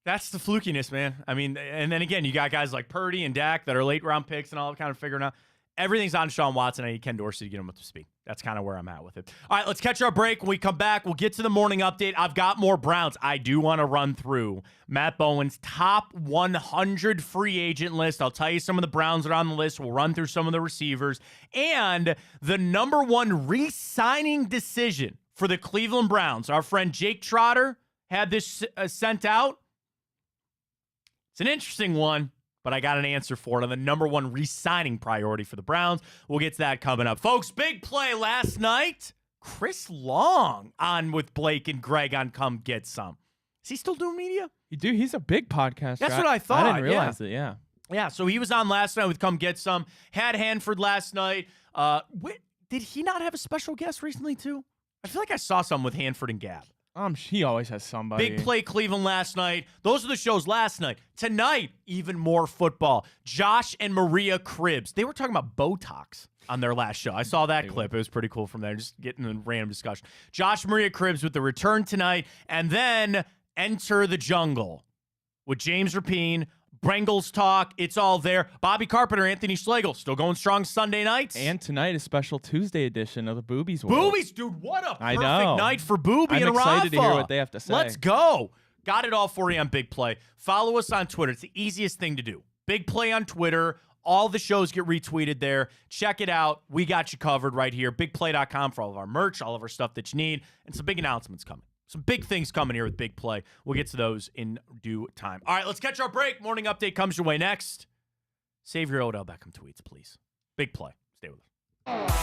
That's the flukiness, man. I mean, and then again, you got guys like Purdy and Dak that are late round picks and all kind of figuring out. Everything's on Deshaun Watson. I need Ken Dorsey to get him up to speed. That's kind of where I'm at with it. All right, let's catch our break. When we come back, we'll get to the morning update. I've got more Browns. I do want to run through Matt Bowen's top 100 free agent list. I'll tell you some of the Browns that are on the list. We'll run through some of the receivers. And the number one re-signing decision for the Cleveland Browns. Our friend Jake Trotter had this sent out. It's an interesting one, but I got an answer for it on the number one re-signing priority for the Browns. We'll get to that coming up. Folks, big play last night. Chris Long on with Blake and Greg on Come Get Some. Is he still doing media? Dude, he's a big podcaster. That's what I thought. I didn't realize it, yeah. Yeah, so he was on last night with Come Get Some. Had Hanford last night. Did he not have a special guest recently, too? I feel like I saw some with Hanford and Gab. He always has somebody. Big Play Cleveland last night. Those are the shows last night. Tonight, even more football. Josh and Maria Cribbs. They were talking about Botox on their last show. I saw that clip. It was pretty cool from there. Just getting a random discussion. Josh and Maria Cribbs with the return tonight. And then Enter the Jungle with James Rapine. Brengels talk. It's all there. Bobby Carpenter, Anthony Schlegel, still going strong Sunday nights. And tonight, a special Tuesday edition of the Boobies World. Boobies, dude, what a perfect know. night for Booby I'm and Rafa. excited to hear what they have to say. Let's go. Got it all for you on Big Play. Follow us on Twitter. It's the easiest thing to do. Big Play on Twitter. All the shows get retweeted there. Check it out. We got you covered right here. BigPlay.com for all of our merch, all of our stuff that you need, and some big announcements coming. Some big things coming here with Big Play. We'll get to those in due time. All right, let's catch our break. Morning update comes your way next. Save your Odell Beckham tweets, please. Big Play. Stay with us.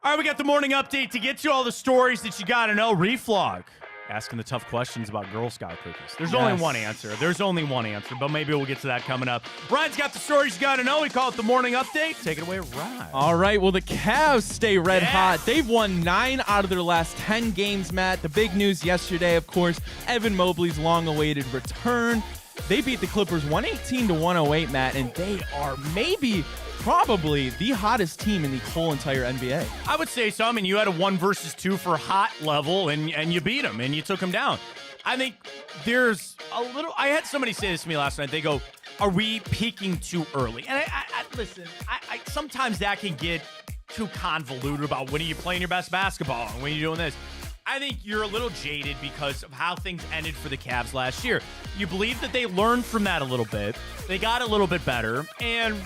All right, we got the morning update to get to all the stories that you got to know. Reflog, asking the tough questions about Girl Scout cookies. There's only one answer. There's only one answer, but maybe we'll get to that coming up. Ryan's got the stories you got to know. We call it the morning update. Take it away, Ryan. All right, well, the Cavs stay red hot. They've won 9 out of their last 10 games, Matt. The big news yesterday, of course, Evan Mobley's long-awaited return. They beat the Clippers 118-108, Matt, and they are probably the hottest team in the whole entire NBA. I would say so. I mean, you had a 1 versus 2 for hot level, and you beat them, and you took them down. I think there's a little... I had somebody say this to me last night. They go, are we peaking too early? And I listen, I sometimes that can get too convoluted about when are you playing your best basketball and when are you doing this. I I think you're a little jaded because of how things ended for the Cavs last year. You believe that they learned from that a little bit. They got a little bit better, and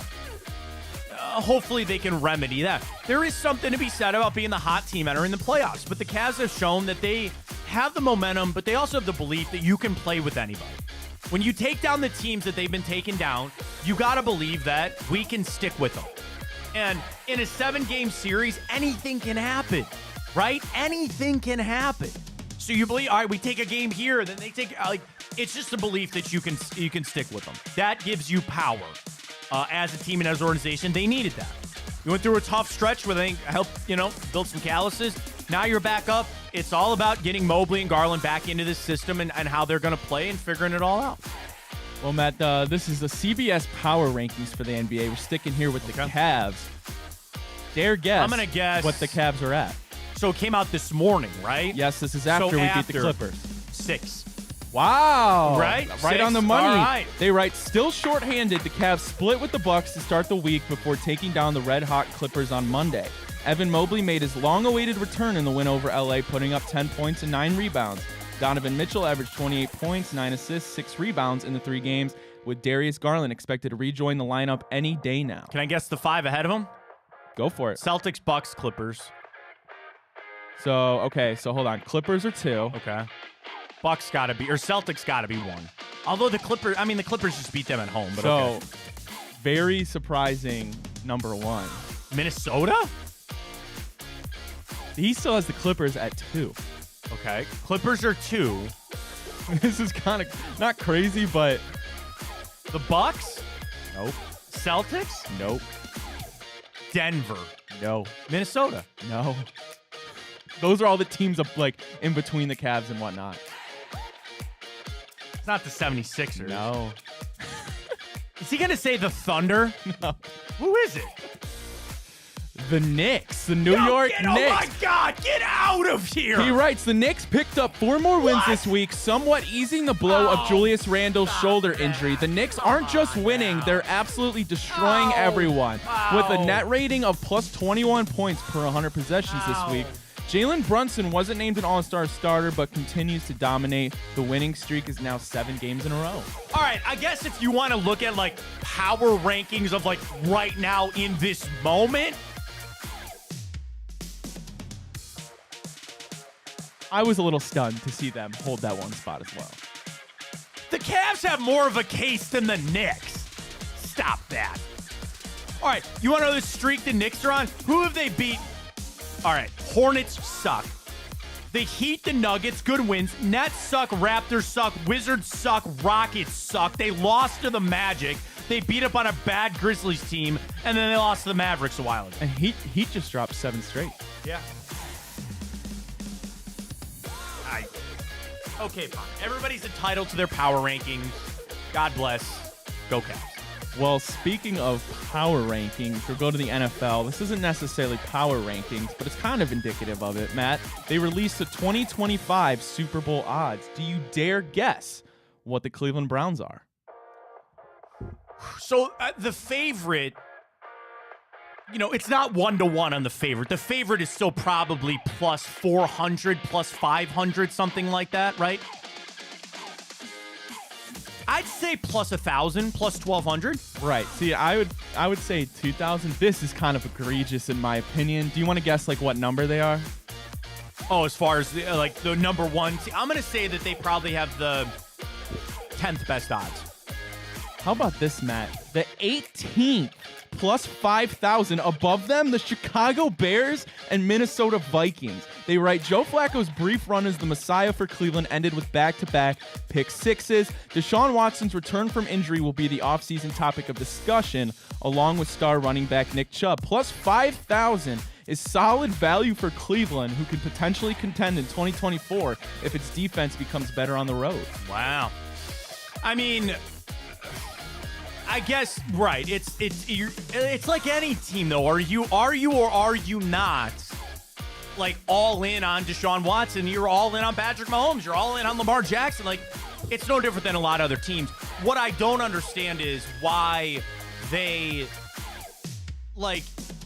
hopefully they can remedy that. There is something to be said about being the hot team entering the playoffs, but the Cavs have shown that they have the momentum, but they also have the belief that you can play with anybody. When you take down the teams that they've been taking down, you got to believe that we can stick with them. And in a 7-game series, anything can happen, right? Anything can happen. So you believe, all right, we take a game here, then they take, it's just a belief that you can stick with them. That gives you power. As a team and as an organization, they needed that. You went through a tough stretch where they helped, build some calluses. Now you're back up. It's all about getting Mobley and Garland back into this system and how they're going to play and figuring it all out. Well, Matt, this is the CBS Power Rankings for the NBA. We're sticking here with the Cavs. Dare guess, I'm gonna guess what the Cavs are at. So it came out this morning, right? Yes, this is after we beat the Clippers. 6. Wow. Right? Right 6. on the money. All right. They write, still shorthanded, the Cavs split with the Bucks to start the week before taking down the red-hot Clippers on Monday. Evan Mobley made his long-awaited return in the win over LA, putting up 10 points and 9 rebounds. Donovan Mitchell averaged 28 points, 9 assists, 6 rebounds in the 3 games, with Darius Garland expected to rejoin the lineup any day now. Can I guess the 5 ahead of him? Go for it. Celtics, Bucks, Clippers. So hold on. Clippers are 2. Okay. Bucks got to be, or Celtics got to be 1. Although the Clippers just beat them at home. But okay. Very surprising number 1. Minnesota? He still has the Clippers at 2. Okay. Clippers are 2. This is kind of not crazy, but the Bucks? Nope. Celtics? Nope. Denver? No. Minnesota? No. Those are all the teams up in between the Cavs and whatnot. It's not the 76ers. No. Is he going to say the Thunder? No. Who is it? The Knicks. The New York Knicks. Oh, my God. Get out of here. He writes, the Knicks picked up 4 more wins this week, somewhat easing the blow of Julius Randle's shoulder injury. The Knicks aren't just winning, they're absolutely destroying everyone. With a net rating of plus 21 points per 100 possessions this week. Jalen Brunson wasn't named an all-star starter, but continues to dominate. The winning streak is now 7 games in a row. All right, I guess if you want to look at power rankings of right now in this moment, I was a little stunned to see them hold that 1 spot as well. the Cavs have more of a case than the Knicks. Stop that. All right, you want to know the streak the Knicks are on? Who have they beat? All right, Hornets suck. The Heat, the Nuggets, good wins. Nets suck, Raptors suck, Wizards suck, Rockets suck. They lost to the Magic. They beat up on a bad Grizzlies team, and then they lost to the Mavericks a while ago. And Heat just dropped 7 straight. Yeah. Okay, fine. Everybody's entitled to their power rankings. God bless. Go Cavs. Well, speaking of power rankings, we'll go to the NFL. This isn't necessarily power rankings, but it's kind of indicative of it, Matt. They released the 2025 Super Bowl odds. Do you dare guess what the Cleveland Browns are? So the favorite, it's not 1-to-1 on the favorite. The favorite is still probably plus 400, plus 500, something like that, right? I'd say plus 1,000, plus 1,200. Right. See, I would say 2,000. This is kind of egregious in my opinion. Do you want to guess what number they are? Oh, as far as the number one, I'm going to say that they probably have the 10th best odds. How about this, Matt? The 18th plus 5,000. Above them, the Chicago Bears and Minnesota Vikings. They write, Joe Flacco's brief run as the Messiah for Cleveland ended with back-to-back pick sixes. Deshaun Watson's return from injury will be the offseason topic of discussion, along with star running back Nick Chubb. Plus 5,000 is solid value for Cleveland, who could potentially contend in 2024 if its defense becomes better on the road. Wow. I mean, I guess right. It's like any team though. Are you or are you not all in on Deshaun Watson? You're all in on Patrick Mahomes. You're all in on Lamar Jackson. It's no different than a lot of other teams. What I don't understand is why they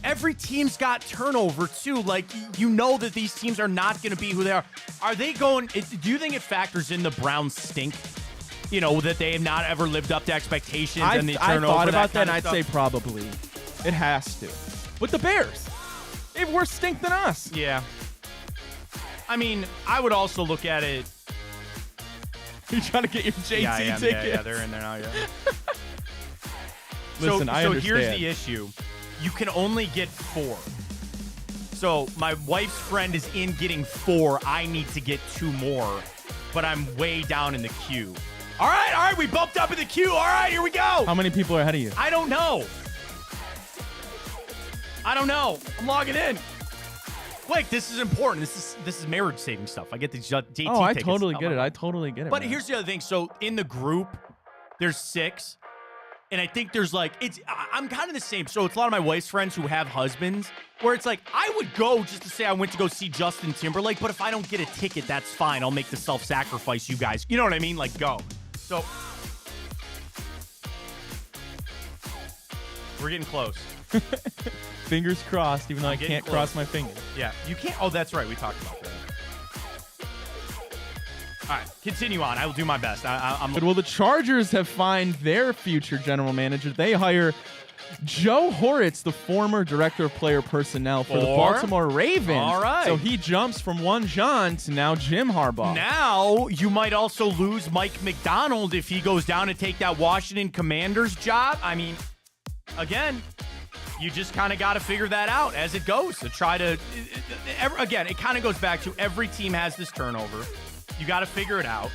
every team's got turnover too. Like, you know that these teams are not going to be who they are. Are they going? Do you think it factors in the Browns stink? You know, that they have not ever lived up to expectations and the turnover. I thought about that, and kind I'd say probably. It has to. With the Bears, they have worse stink than us. Yeah. I mean, I would also look at it. You trying to get your JT tickets? Yeah, they're in there now. Yeah. Listen, I understand. So here's the issue: you can only get 4. So my wife's friend is in getting 4. I need to get 2 more, but I'm way down in the queue. All right, we bumped up in the queue. All right, here we go. How many people are ahead of you? I don't know. I'm logging in. Blake, this is important. This is marriage saving stuff. I get these JT tickets. Oh, I totally get it. I totally get it. But man. here's the other thing. So in the group, there's 6. And I think there's I'm kind of the same. So it's a lot of my wife's friends who have husbands where it's like, I would go just to say I went to go see Justin Timberlake, but if I don't get a ticket, that's fine. I'll make the self-sacrifice, you guys. You know what I mean? Like, go. So we're getting close. Fingers crossed, even though I can't cross my fingers. Yeah, you can't. Oh, that's right. We talked about that. All right, continue on. I will do my best. I'm. Well, the Chargers have found their future general manager. They hire Joe Horitz, the former director of player personnel for the Baltimore Ravens. All right. So he jumps from one John to now Jim Harbaugh. Now you might also lose Mike McDonald if he goes down to take that Washington Commanders job. I mean, again, you just kind of got to figure that out as it goes to try to. Again, it kind of goes back to every team has this turnover. You got to figure it out,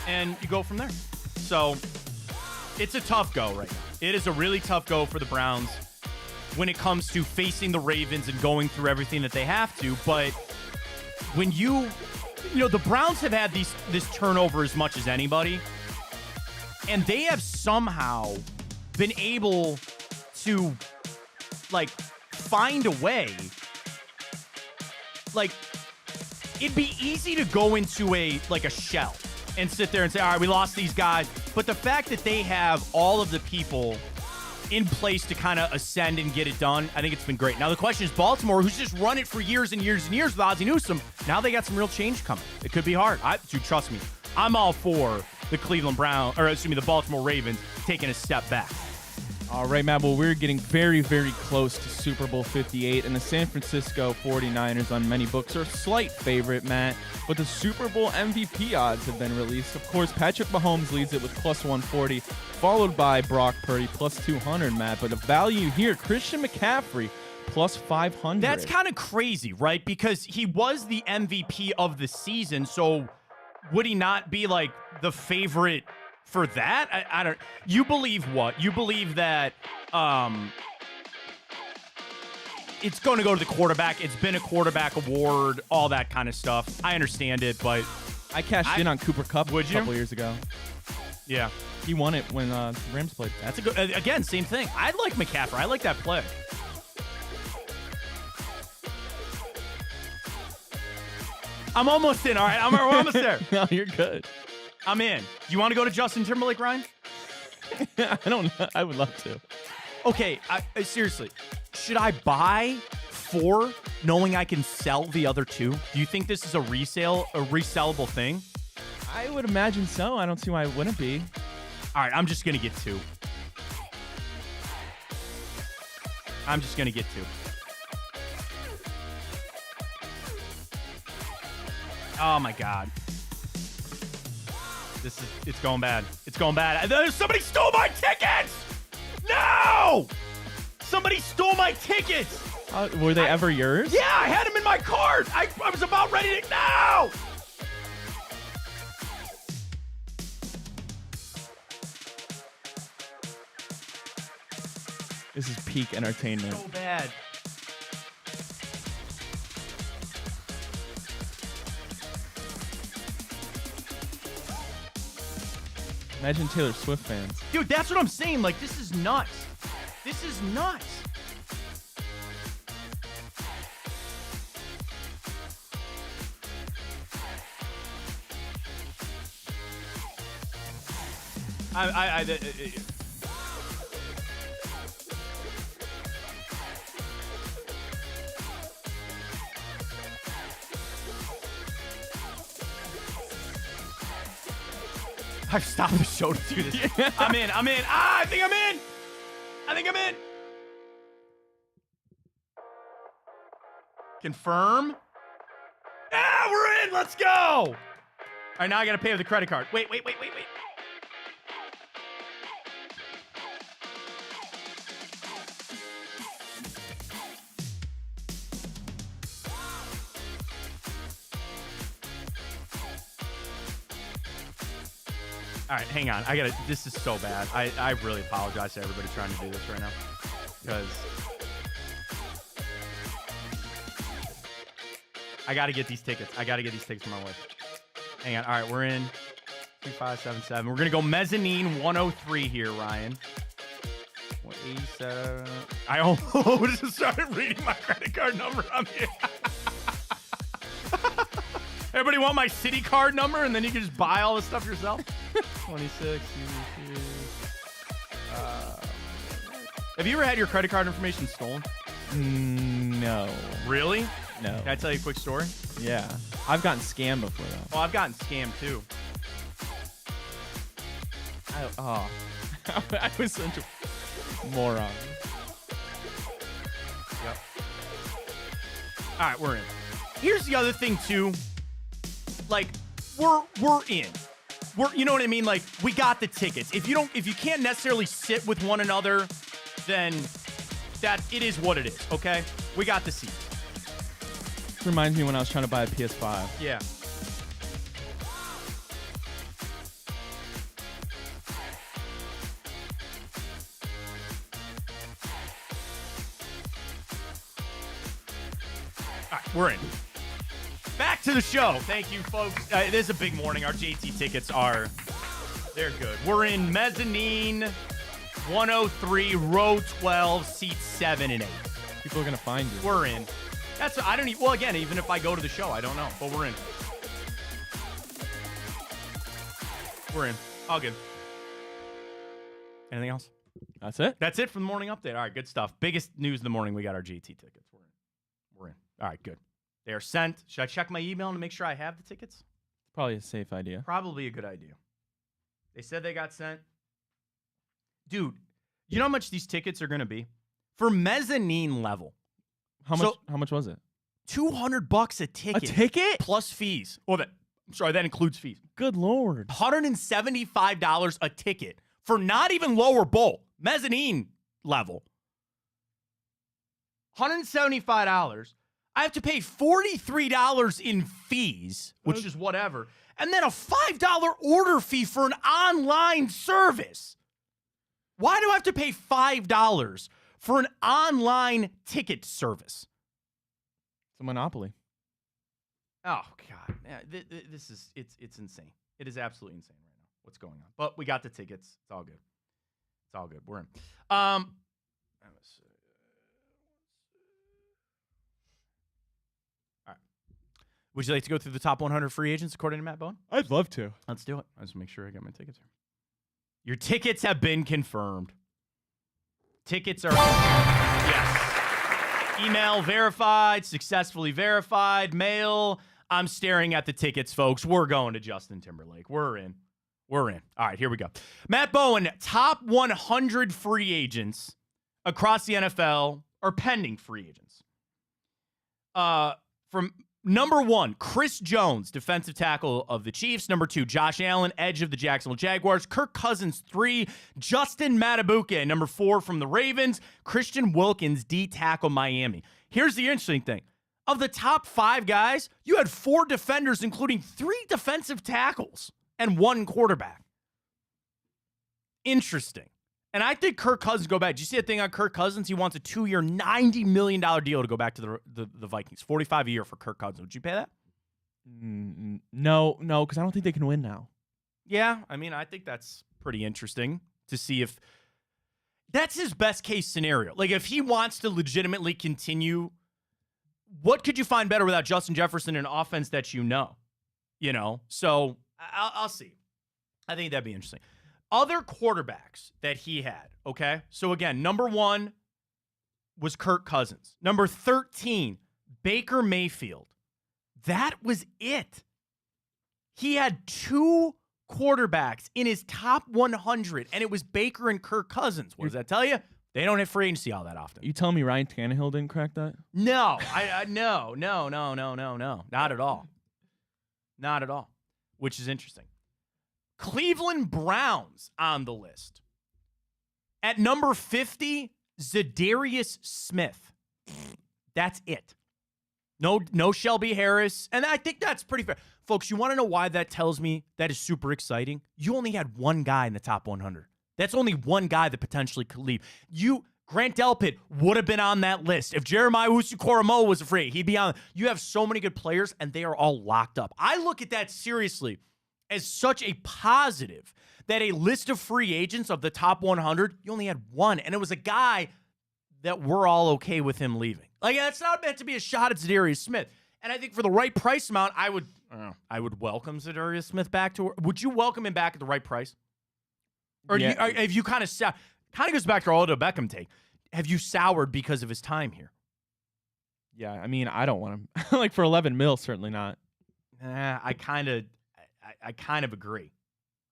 and you go from there. So it's a tough go right now. It is a really tough go for the Browns when it comes to facing the Ravens and going through everything that they have to. But when the Browns have had this turnover as much as anybody, and they have somehow been able to, find a way. It'd be easy to go into a shell and sit there and say, all right, we lost these guys. But the fact that they have all of the people in place to kind of ascend and get it done, I think it's been great. Now, the question is Baltimore, who's just run it for years and years and years with Ozzie Newsome. Now they got some real change coming. It could be hard. Dude, trust me. I'm all for the the Baltimore Ravens taking a step back. All right, Matt. Well, we're getting very, very close to Super Bowl 58, and the San Francisco 49ers on many books are a slight favorite, Matt. But the Super Bowl MVP odds have been released. Of course, Patrick Mahomes leads it with plus 140, followed by Brock Purdy plus 200, Matt. But the value here, Christian McCaffrey plus 500. That's kind of crazy, right? Because he was the MVP of the season, so would he not be the favorite for that? I don't. You believe what? You believe that it's going to go to the quarterback. It's been a quarterback award, all that kind of stuff. I understand it, but I cashed in on Cooper Kupp a couple years ago. Yeah, he won it when the Rams played. That's a good. Again, same thing. I like McCaffrey. I like that play. I'm almost in. All right, we're almost there. No, you're good. I'm in. You want to go to Justin Timberlake, Ryan? I don't know. I would love to. Okay, seriously. Should I buy 4 knowing I can sell the other 2? Do you think this is a resellable thing? I would imagine so. I don't see why it wouldn't be. All right, I'm just going to get 2. Oh, my God. It's going bad. It's going bad. Somebody stole my tickets! No! Somebody stole my tickets! Were they ever yours? Yeah, I had them in my cart. I was about ready to... No! This is peak entertainment. So bad. Imagine Taylor Swift fans. Dude, that's what I'm saying. This is nuts. This is nuts. I've stopped the show to do this. Yeah. I'm in. I think I'm in. Confirm. Ah, we're in. Let's go. All right, now I got to pay with the credit card. Wait. All right, hang on. This is so bad. I really apologize to everybody trying to do this right now. Because I got to get these tickets. I got to get these tickets for my wife. Hang on. All right, we're in 3577. We're going to go mezzanine 103 here, Ryan. 187. I almost just started reading my credit card number on here. Everybody want my city card number, and then you can just buy all this stuff yourself? 26. Have you ever had your credit card information stolen? No. Really? No. Can I tell you a quick story? Yeah. I've gotten scammed before, though. Oh, I've gotten scammed, too. I was such a moron. Yep. All right, we're in. Here's the other thing, too. Like, we're in. You know what I mean? Like, we got the tickets. If you can't necessarily sit with one another, then it is what it is, okay? We got the seats. Reminds me when I was trying to buy a PS5. Yeah. All right, we're in. Back to the show. Thank you, folks. It is a big morning. Our JT tickets they're good. We're in mezzanine 103, row 12, seats 7 and 8. People are going to find you. We're in. Even if I go to the show, I don't know, but we're in. We're in. All good. Anything else? That's it? That's it for the morning update. All right, good stuff. Biggest news of the morning, we got our JT tickets. We're in. All right, good. They are sent. Should I check my email to make sure I have the tickets? Probably a safe idea. Probably a good idea. They said they got sent. Dude, you know how much these tickets are going to be? For mezzanine level. How much was it? $200 a ticket. A ticket? Plus fees. That includes fees. Good Lord. $175 a ticket for not even lower bowl. Mezzanine level. $175. I have to pay $43 in fees, which is whatever, and then a $5 order fee for an online service. Why do I have to pay $5 for an online ticket service? It's a monopoly. Oh, God. This is, it's insane. It is absolutely insane right now what's going on. But we got the tickets. It's all good. It's all good. We're in. Would you like to go through the top 100 free agents according to Matt Bowen? I'd love to. Let's do it. I just make sure I got my tickets here. Your tickets have been confirmed. Tickets are yes. Email verified, successfully verified, mail. I'm staring at the tickets, folks. We're going to Justin Timberlake. We're in. All right, here we go. Matt Bowen, top 100 free agents across the NFL are pending free agents. From number 1, Chris Jones, defensive tackle of the Chiefs. Number 2, Josh Allen, edge of the Jacksonville Jaguars. Kirk Cousins, 3, Justin Matabuke. Number 4 from the Ravens, Christian Wilkins, D tackle, Miami. Here's the interesting thing. Of the top 5 guys, you had 4 defenders, including 3 defensive tackles and 1 quarterback. Interesting. And I think Kirk Cousins go back. Did you see a thing on Kirk Cousins? He wants a 2-year, $90 million deal to go back to the Vikings. $45 a year for Kirk Cousins. Would you pay that? No, because I don't think they can win now. Yeah, I mean, I think that's pretty interesting to see if that's his best case scenario. Like, if he wants to legitimately continue, what could you find better without Justin Jefferson in an offense that you know? You know? So, I'll see. I think that'd be interesting. Other quarterbacks that he had, okay? So, again, number 1 was Kirk Cousins. Number 13, Baker Mayfield. That was it. He had 2 quarterbacks in his top 100, and it was Baker and Kirk Cousins. What does that tell you? They don't hit free agency all that often. You telling me Ryan Tannehill didn't crack that? No, no, not at all. Not at all, which is interesting. Cleveland Browns on the list. At number 50, Zadarius Smith. That's it. No Shelby Harris, and I think that's pretty fair. Folks, you want to know why that tells me that is super exciting? You only had one guy in the top 100. That's only one guy that potentially could leave. Grant Delpit would have been on that list. If Jeremiah Usu-Koromo was free, he'd be on. You have so many good players, and they are all locked up. I look at that seriously as such a positive that a list of free agents of the top 100, you only had one, and it was a guy that we're all okay with him leaving. Like, that's not meant to be a shot at Zadarius Smith. And I think for the right price amount, I would welcome Zadarius Smith back to. Would you welcome him back at the right price? Or have you kind of goes back to our Odell Beckham take? Have you soured because of his time here? Yeah, I mean, I don't want him. Like for 11 mil, certainly not. I kind of agree.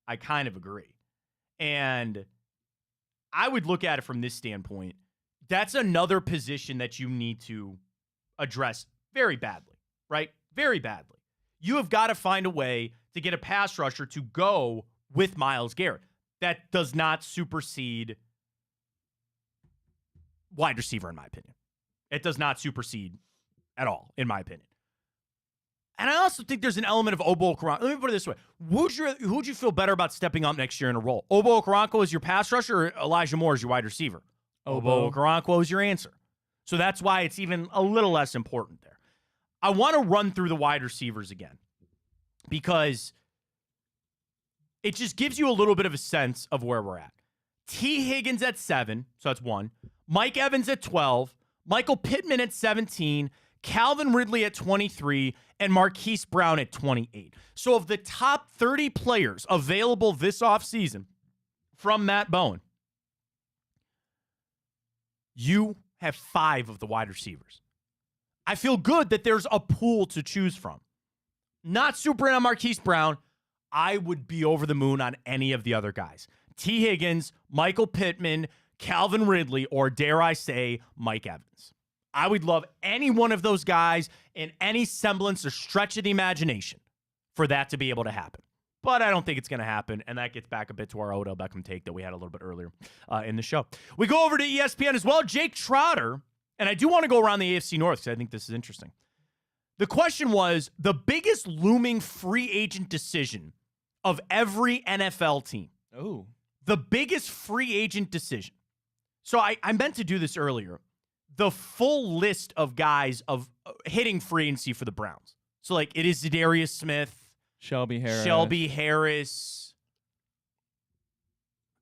I kind of agree. And I would look at it from this standpoint. That's another position that you need to address very badly, right? Very badly. You have got to find a way to get a pass rusher to go with Myles Garrett. That does not supersede wide receiver, in my opinion. It does not supersede at all, in my opinion. And I also think there's an element of Obo Okoronkwo. Let me put it this way. Who'd you feel better about stepping up next year in a role? Obo Okoronkwo is your pass rusher or Elijah Moore is your wide receiver? Obo Okoronkwo is your answer. So that's why it's even a little less important there. I want to run through the wide receivers again because it just gives you a little bit of a sense of where we're at. T. Higgins at 7, so that's 1. Mike Evans at 12. Michael Pittman at 17. Calvin Ridley at 23. And Marquise Brown at 28. So of the top 30 players available this offseason from Matt Bowen, you have 5 of the wide receivers. I feel good that there's a pool to choose from. Not super in on Marquise Brown. I would be over the moon on any of the other guys. T. Higgins, Michael Pittman, Calvin Ridley, or dare I say, Mike Evans. I would love any one of those guys in any semblance or stretch of the imagination for that to be able to happen. But I don't think it's going to happen, and that gets back a bit to our Odell Beckham take that we had a little bit earlier in the show. We go over to ESPN as well. Jake Trotter, and I do want to go around the AFC North because I think this is interesting. The question was the biggest looming free agent decision of every NFL team. Oh. The biggest free agent decision. So I meant to do this earlier. The full list of guys of hitting free agency for the Browns. So, like, it is Zadarius Smith. Shelby Harris.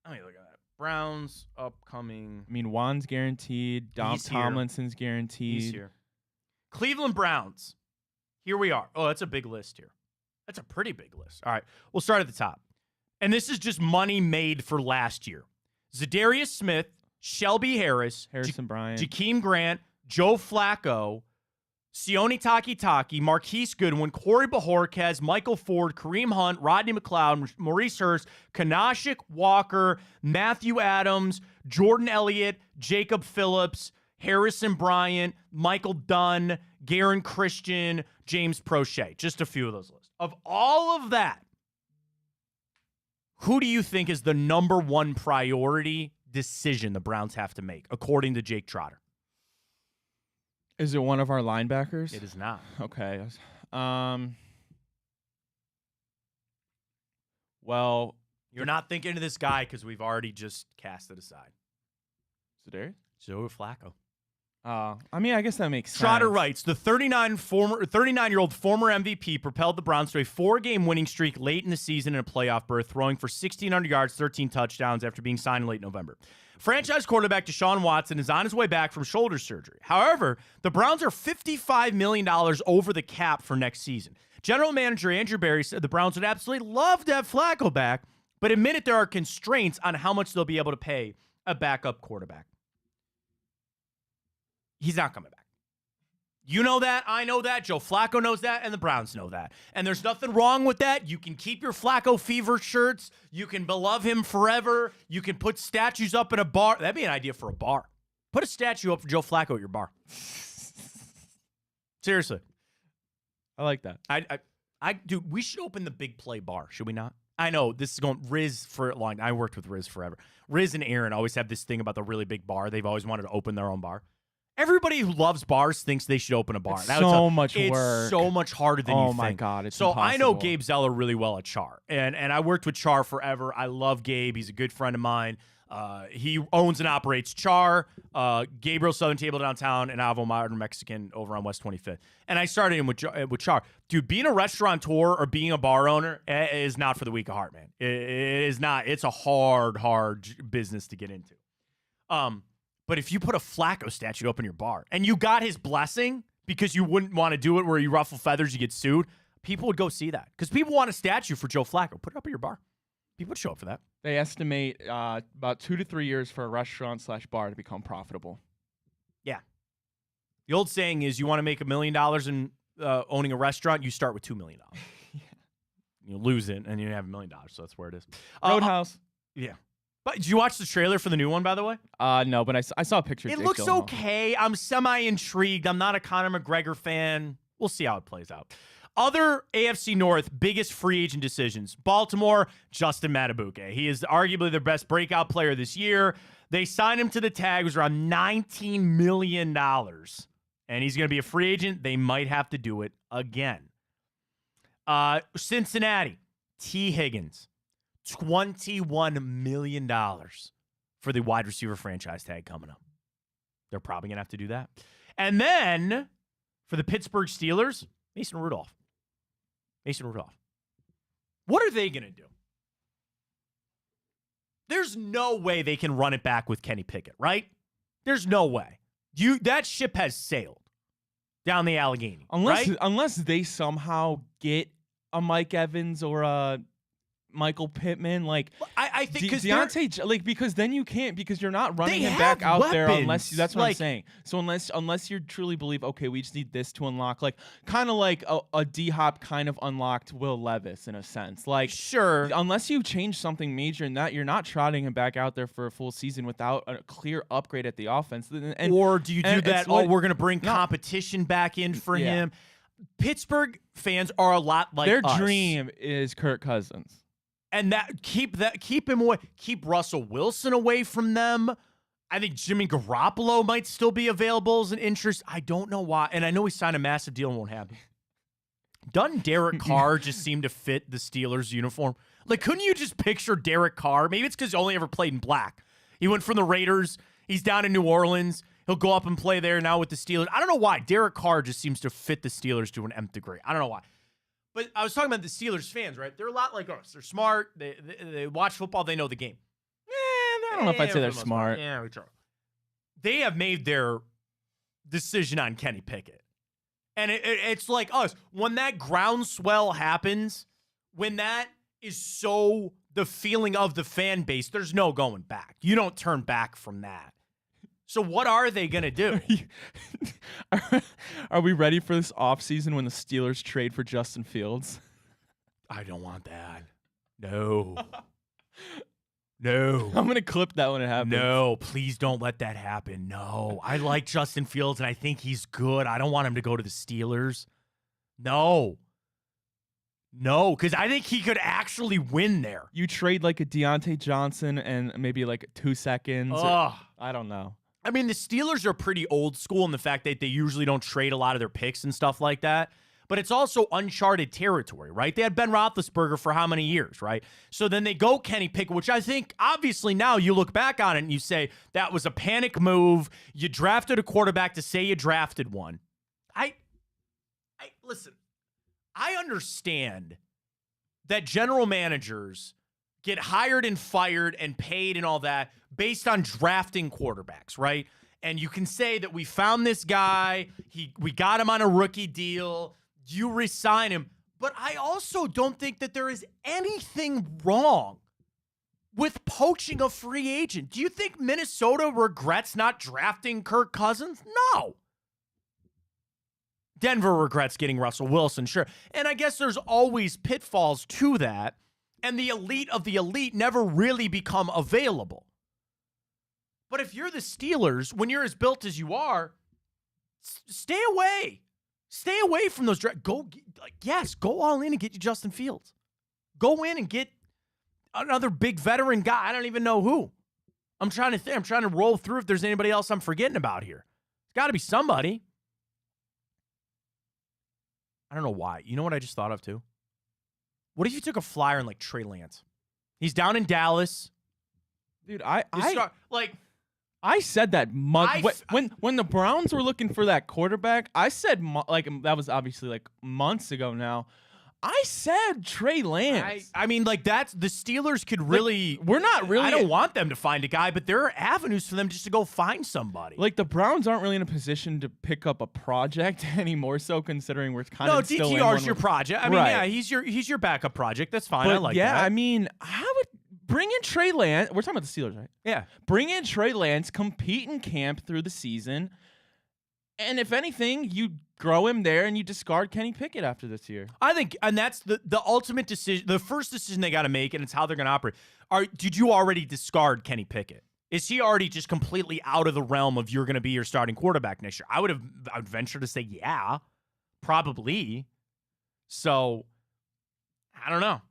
Let me look at that. Browns upcoming. I mean, Juan's guaranteed. Dom Tomlinson's guaranteed. He's here. Cleveland Browns. Here we are. Oh, that's a big list here. That's a pretty big list. All right. We'll start at the top. And this is just money made for last year. Zadarius Smith, Shelby Harris, Harrison Bryant, Jakeem Grant, Joe Flacco, Sione Takitaki, Marquise Goodwin, Corey Bajorquez, Michael Ford, Kareem Hunt, Rodney McLeod, Maurice Hurst, Kanashik Walker, Matthew Adams, Jordan Elliott, Jacob Phillips, Harrison Bryant, Michael Dunn, Garen Christian, James Prochet. Just a few of those lists. Of all of that, who do you think is the number one priority decision the Browns have to make, according to Jake Trotter? Is it one of our linebackers? It is not. Okay. Well, you're not thinking of this guy because we've already just cast it aside. Zadarius? Joe Flacco. I mean, I guess that makes sense. Trotter writes, the 39-year-old former MVP propelled the Browns to a 4-game winning streak late in the season in a playoff berth, throwing for 1,600 yards, 13 touchdowns after being signed in late November. Franchise quarterback Deshaun Watson is on his way back from shoulder surgery. However, the Browns are $55 million over the cap for next season. General manager Andrew Berry said the Browns would absolutely love to have Flacco back, but admitted there are constraints on how much they'll be able to pay a backup quarterback. He's not coming back. You know that. I know that. Joe Flacco knows that. And the Browns know that. And there's nothing wrong with that. You can keep your Flacco fever shirts. You can love him forever. You can put statues up in a bar. That'd be an idea for a bar. Put a statue up for Joe Flacco at your bar. Seriously. I like that. Dude, we should open the Big Play bar, should we not? I know this is going Riz for a long. I worked with Riz forever. Riz and Aaron always have this thing about the really big bar. They've always wanted to open their own bar. Everybody who loves bars thinks they should open a bar. It's so much work. It's so much harder than you think. Oh my God, it's so impossible. I know Gabe Zeller really well at Char, and I worked with Char forever. I love Gabe. He's a good friend of mine. He owns and operates Char, Gabriel Southern Table downtown, and Avo Modern Mexican over on West 25th. And I started him with Char. Dude, being a restaurateur or being a bar owner is not for the weak of heart, man. It is not. It's a hard business to get into. But if you put a Flacco statue up in your bar and you got his blessing because you wouldn't want to do it where you ruffle feathers, you get sued, people would go see that. Because people want a statue for Joe Flacco. Put it up at your bar. People would show up for that. They estimate about 2 to 3 years for a restaurant/bar to become profitable. Yeah. The old saying is you want to make $1 million in owning a restaurant, you start with $2 million. Yeah. You lose it, and you have $1 million, so that's where it is. Roadhouse. Yeah. But did you watch the trailer for the new one, by the way? No, but I saw a picture. It looks okay. I'm semi-intrigued. I'm not a Conor McGregor fan. We'll see how it plays out. Other AFC North biggest free agent decisions. Baltimore, Justin Matabuke. He is arguably their best breakout player this year. They signed him to the tag. It was around $19 million. And he's going to be a free agent. They might have to do it again. Cincinnati, T. Higgins. $21 million for the wide receiver franchise tag coming up. They're probably going to have to do that. And then for the Pittsburgh Steelers, Mason Rudolph. What are they going to do? There's no way they can run it back with Kenny Pickett, right? There's no way. That ship has sailed down the Allegheny, unless they somehow get a Mike Evans or a Michael Pittman, I think because Deontay, because then you can't, because you're not running him back out there unless that's what I'm saying. So unless you truly believe, okay, we just need this to unlock, kind of like a D-Hop kind of unlocked Will Levis in a sense, sure. Unless you change something major in that, you're not trotting him back out there for a full season without a clear upgrade at the offense. Or do you do that? We're going to bring competition back in for him. Pittsburgh fans are a lot like their us. dream is Kirk Cousins. And keep him away. Keep Russell Wilson away from them. I think Jimmy Garoppolo might still be available as an interest. I don't know why. And I know he signed a massive deal and won't happen. Doesn't Derek Carr just seem to fit the Steelers uniform? Couldn't you just picture Derek Carr? Maybe it's because he only ever played in black. He went from the Raiders. He's down in New Orleans. He'll go up and play there now with the Steelers. I don't know why. Derek Carr just seems to fit the Steelers to an nth degree. I don't know why. But I was talking about the Steelers fans, right? They're a lot like us. They're smart. They watch football. They know the game. I don't know if I'd say they're smart. Yeah, we try. They have made their decision on Kenny Pickett. And it's like us. When that groundswell happens, when that is so the feeling of the fan base, there's no going back. You don't turn back from that. So what are they going to do? Are we ready for this offseason when the Steelers trade for Justin Fields? I don't want that. No. No. I'm going to clip that when it happens. No, please don't let that happen. No. I like Justin Fields, and I think he's good. I don't want him to go to the Steelers. No. No, because I think he could actually win there. You trade a Deontay Johnson and maybe 2 seconds. I don't know. I mean, the Steelers are pretty old school in the fact that they usually don't trade a lot of their picks and stuff like that. But it's also uncharted territory, right? They had Ben Roethlisberger for how many years, right? So then they go Kenny Pickett, which I think, obviously, now you look back on it and you say, that was a panic move. You drafted a quarterback to say you drafted one. Listen, I understand that general managers get hired and fired and paid and all that based on drafting quarterbacks, right? And you can say that we found this guy, we got him on a rookie deal, you resign him. But I also don't think that there is anything wrong with poaching a free agent. Do you think Minnesota regrets not drafting Kirk Cousins? No. Denver regrets getting Russell Wilson, sure. And I guess there's always pitfalls to that. And the elite of the elite never really become available. But if you're the Steelers, when you're as built as you are, stay away. Stay away from those. Go all in and get you Justin Fields. Go in and get another big veteran guy. I don't even know who. I'm trying to think. I'm trying to roll through if there's anybody else I'm forgetting about here. It's got to be somebody. I don't know why. You know what I just thought of, too? What if you took a flyer on, like, Trey Lance? He's down in Dallas. Dude, I said that when the Browns were looking for that quarterback, I said, that was obviously, like, months ago now. I said Trey Lance. I mean, like, that's the Steelers could really. We're not really. I don't want them to find a guy, but there are avenues for them just to go find somebody. Like, the Browns aren't really in a position to pick up a project anymore, so considering we're kind of still in DTR's your project. I mean, yeah, he's your backup project. That's fine. But I like that. Yeah, I mean, how would bring in Trey Lance? We're talking about the Steelers, right? Yeah. Bring in Trey Lance, compete in camp through the season, and if anything, you grow him there and you discard Kenny Pickett after this year. I think, and that's the ultimate decision, the first decision they got to make, and it's how they're going to operate. Did you already discard Kenny Pickett? Is he already just completely out of the realm of you're going to be your starting quarterback next year? I would venture to say, yeah, probably. So, I don't know.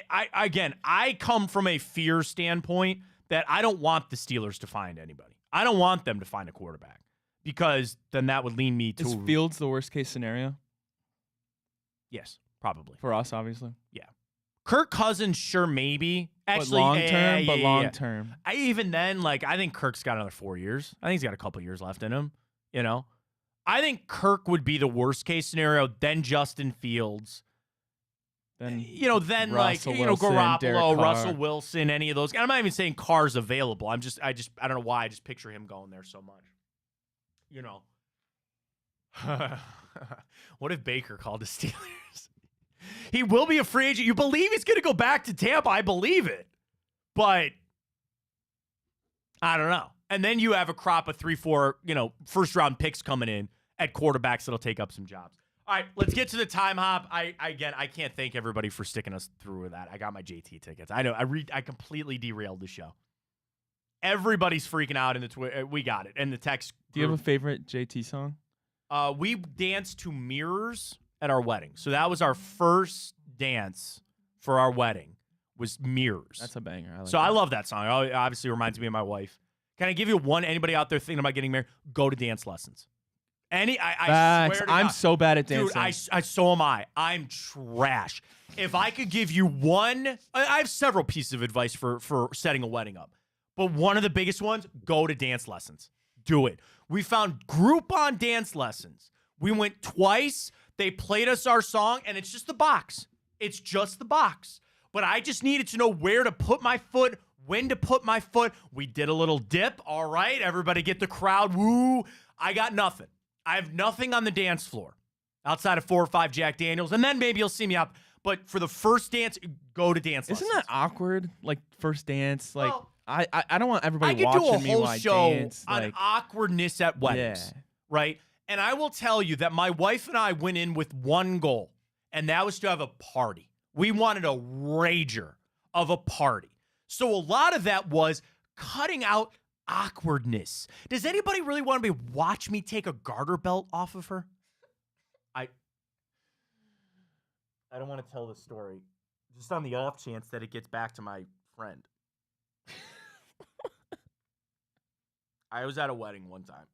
I come from a fear standpoint that I don't want the Steelers to find anybody. I don't want them to find a quarterback. Because then that would lean me to... Is Fields the worst case scenario? Yes, probably. For us, obviously. Yeah. Kirk Cousins, sure, maybe. Actually, long term. Even then, like, I think Kirk's got another 4 years. I think he's got a couple years left in him, you know? I think Kirk would be the worst case scenario, then Justin Fields. Then Garoppolo, Russell Wilson, any of those. And I'm not even saying Carr's available. I don't know why I just picture him going there so much. You know, what if Baker called the Steelers? He will be a free agent. You believe he's going to go back to Tampa? I believe it. But I don't know. And then you have a crop of 3-4, first-round picks coming in at quarterbacks that'll take up some jobs. All right, let's get to the time hop. I can't thank everybody for sticking us through with that. I got my JT tickets. I know. I completely derailed the show. Everybody's freaking out in the Twitter. We got it. And the text group. Do you have a favorite JT song? We danced to Mirrors at our wedding. So that was our first dance for our wedding was Mirrors. That's a banger. I love that song. It obviously reminds me of my wife. Can I give you anybody out there thinking about getting married? Go to dance lessons. I swear to God. I'm so bad at dancing. Dude, so am I. I'm trash. If I could give you one, I have several pieces of advice for setting a wedding up. But one of the biggest ones, go to dance lessons. Do it. We found Groupon dance lessons. We went twice. They played us our song, and it's just the box. It's just the box. But I just needed to know where to put my foot, when to put my foot. We did a little dip. All right, everybody get the crowd. Woo. I got nothing. I have nothing on the dance floor outside of 4 or 5 Jack Daniels, and then maybe you'll see me out. But for the first dance, go to dance lessons. Isn't that awkward? Like, first dance? Like, well, I don't want everybody watching me while I dance. I could do a whole show on awkwardness at weddings, right? And I will tell you that my wife and I went in with one goal, and that was to have a party. We wanted a rager of a party. So a lot of that was cutting out awkwardness. Does anybody really want to watch me take a garter belt off of her? I don't want to tell the story, just on the off chance that it gets back to my friend. I was at a wedding one time.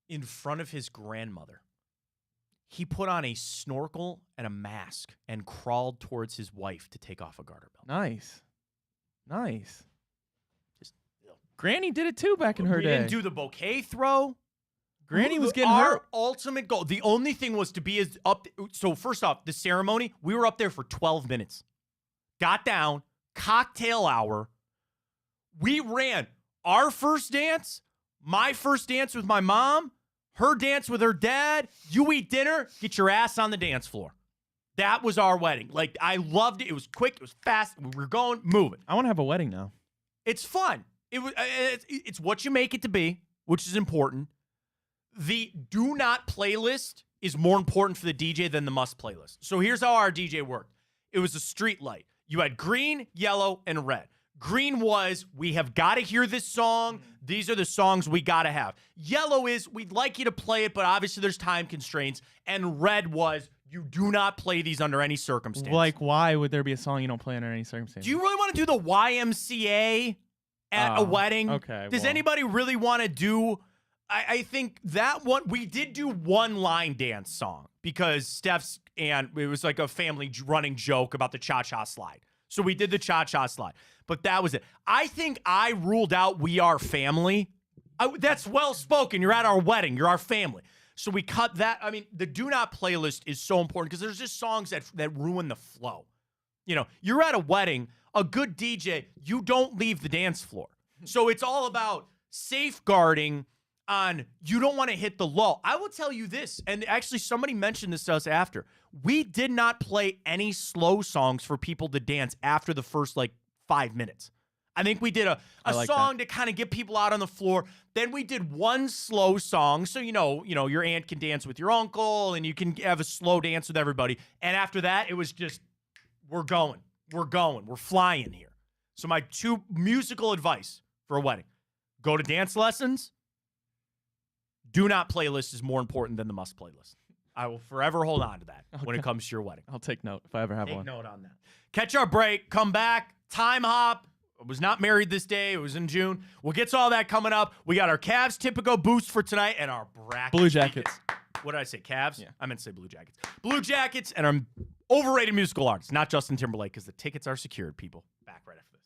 In front of his grandmother, he put on a snorkel and a mask and crawled towards his wife to take off a garter belt. Nice. Just, Granny did it too back in her day. We didn't do the bouquet throw. Granny was getting our hurt. Ultimate goal. The only thing was to be as up. So first off, the ceremony, we were up there for 12 minutes. Got down, cocktail hour. We ran our first dance, my first dance with my mom, her dance with her dad. You eat dinner, get your ass on the dance floor. That was our wedding. Like, I loved it. It was quick. It was fast. We were going, moving. I want to have a wedding now. It's fun. It's what you make it to be, which is important. The do not playlist is more important for the DJ than the must playlist. So here's how our DJ worked. It was a street light. You had green, yellow, and red. Green was, we have got to hear this song. These are the songs we got to have. Yellow is, we'd like you to play it, but obviously there's time constraints. And red was, you do not play these under any circumstance. Like, why would there be a song you don't play under any circumstance? Do you really want to do the YMCA at a wedding? Okay. Does anybody really want to do... I think that one, we did do one line dance song because Steph's, and it was like a family running joke about the cha-cha slide. So we did the cha-cha slide, but that was it. I think I ruled out We Are Family. That's well spoken. You're at our wedding. You're our family. So we cut that. I mean, the do not playlist is so important because there's just songs that ruin the flow. You know, you're at a wedding, a good DJ, you don't leave the dance floor. So it's all about safeguarding on you don't want to hit the lull. I will tell you this, and actually somebody mentioned this to us after. We did not play any slow songs for people to dance after the first, 5 minutes. I think we did a song to kind of get people out on the floor. Then we did one slow song, so you know, your aunt can dance with your uncle, and you can have a slow dance with everybody. And after that, it was just, we're going, we're flying here. So my two musical advice for a wedding: go to dance lessons. Do not playlist is more important than the must playlist. I will forever hold on to that when it comes to your wedding. I'll take note if I ever have one. Take note on that. Catch our break. Come back. Time hop. I was not married this day. It was in June. We'll get to all that coming up. We got our Cavs Typico boost for tonight and our bracket. Blue Jackets. What did I say? Cavs? Yeah. I meant to say Blue Jackets. Blue Jackets and our overrated musical artists, not Justin Timberlake, because the tickets are secured, people. Back right after this.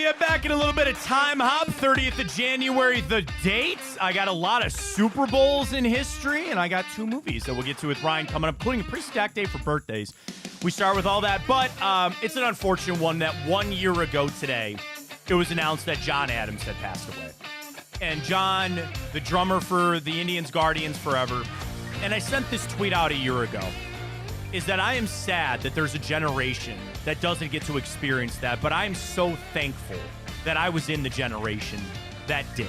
get back in a little bit of time hop. 30th of January, the date. I got a lot of Super Bowls in history, and I got 2 movies that we'll get to with Ryan coming up, including a pretty stacked day for birthdays. We start with all that, but it's an unfortunate one that 1 year ago today, it was announced that John Adams had passed away. And John, the drummer for the Indians Guardians Forever, and I sent this tweet out a year ago, is that I am sad that there's a generation that doesn't get to experience that, but I'm so thankful that I was in the generation that did.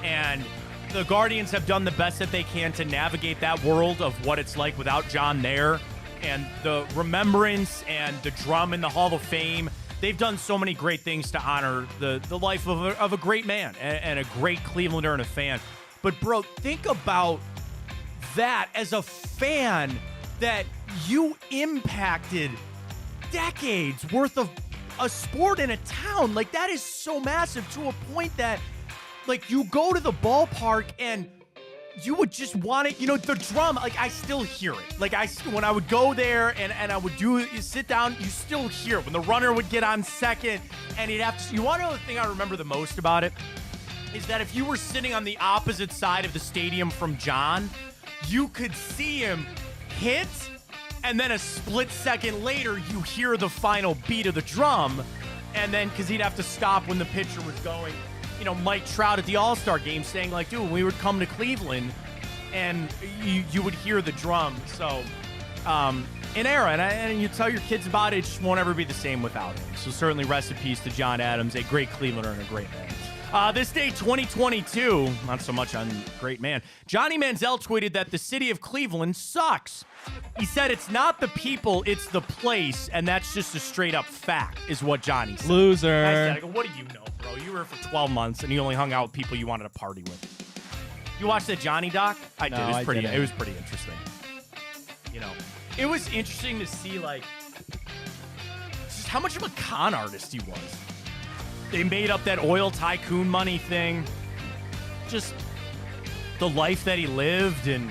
And the Guardians have done the best that they can to navigate that world of what it's like without John there, and the remembrance and the drum in the Hall of Fame. They've done so many great things to honor the life of a great man and a great Clevelander and a fan. But, bro, think about that as a fan that you impacted decades worth of a sport in a town. Like, that is so massive to a point that, like, you go to the ballpark and you would just want it, the drum, like, I still hear it. Like, when I would go there and I would sit down, you still hear it. When the runner would get on second and he'd have to, you want to know the thing I remember the most about it? Is that if you were sitting on the opposite side of the stadium from John, you could see him hit, and then a split second later, you hear the final beat of the drum, and then, because he'd have to stop when the pitcher was going. Mike Trout at the All-Star game saying, like, dude, we would come to Cleveland, and you would hear the drum. So, an era, and you tell your kids about it, it just won't ever be the same without him. So certainly rest in peace to John Adams, a great Clevelander and a great man. This day, 2022, not so much on great man. Johnny Manziel tweeted that the city of Cleveland sucks. He said it's not the people, it's the place, and that's just a straight-up fact, is what Johnny said. Loser. I go, what do you know, bro? You were here for 12 months, and you only hung out with people you wanted to party with. You watched the Johnny doc? I did. No, It was pretty interesting. It was interesting to see, like, just how much of a con artist he was. They made up that oil tycoon money thing. Just the life that he lived, and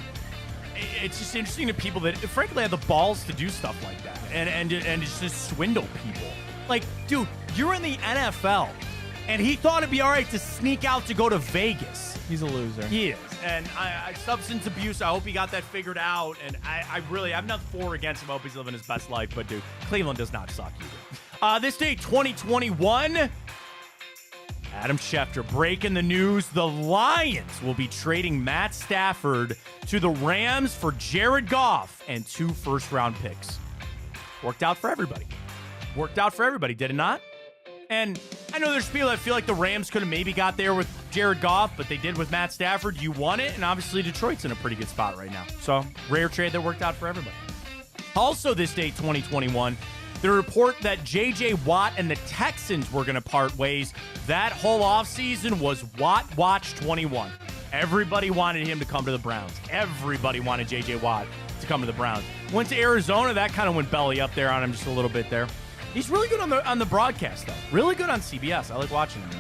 it's just interesting to people that, frankly, have the balls to do stuff like that and just swindle people. Like, dude, you're in the NFL, and he thought it'd be all right to sneak out to go to Vegas. He's a loser. He is. And substance abuse, I hope he got that figured out. And I'm not for or against him. I hope he's living his best life. But, dude, Cleveland does not suck either. This day, 2021, Adam Schefter breaking the news. The Lions will be trading Matt Stafford to the Rams for Jared Goff and 2 first-round picks. Worked out for everybody. Did it not? And I know there's people that feel like the Rams could have maybe got there with Jared Goff, but they did with Matt Stafford. You won it, and obviously Detroit's in a pretty good spot right now. So, rare trade that worked out for everybody. Also this day, 2021, the report that J.J. Watt and the Texans were going to part ways. That whole offseason was Watt Watch 21. Everybody wanted him to come to the Browns. Everybody wanted J.J. Watt to come to the Browns. Went to Arizona. That kind of went belly up there on him just a little bit there. He's really good on the broadcast, though. Really good on CBS. I like watching him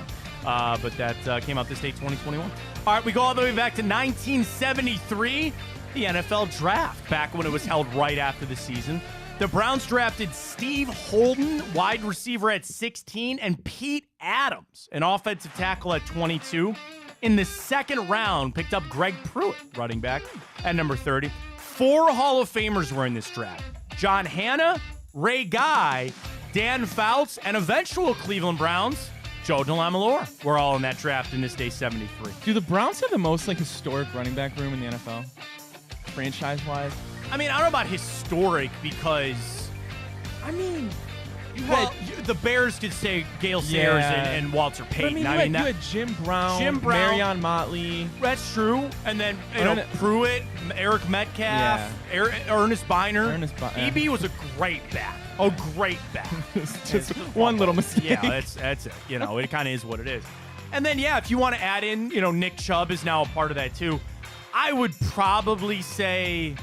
now. But that came out this day, 2021. All right, we go all the way back to 1973, the NFL draft, back when it was held right after the season. The Browns drafted Steve Holden, wide receiver at 16, and Pete Adams, an offensive tackle at 22. In the second round, picked up Greg Pruitt, running back, at number 30. 4 Hall of Famers were in this draft. John Hanna, Ray Guy, Dan Fouts, and eventual Cleveland Browns, Joe DeLamielleure, were all in that draft in this day 73. Do the Browns have the most historic running back room in the NFL, franchise-wise? I mean, I don't know about historic because, the Bears could say Gale Sayers and Walter Payton. But you had Jim Brown, Marion Motley. That's true. And then Pruitt, Eric Metcalf, Ernest Biner. EB was a great back. Just one little mistake. Yeah, that's it. It kind of is what it is. And then, if you want to add in, Nick Chubb is now a part of that too. I would probably say,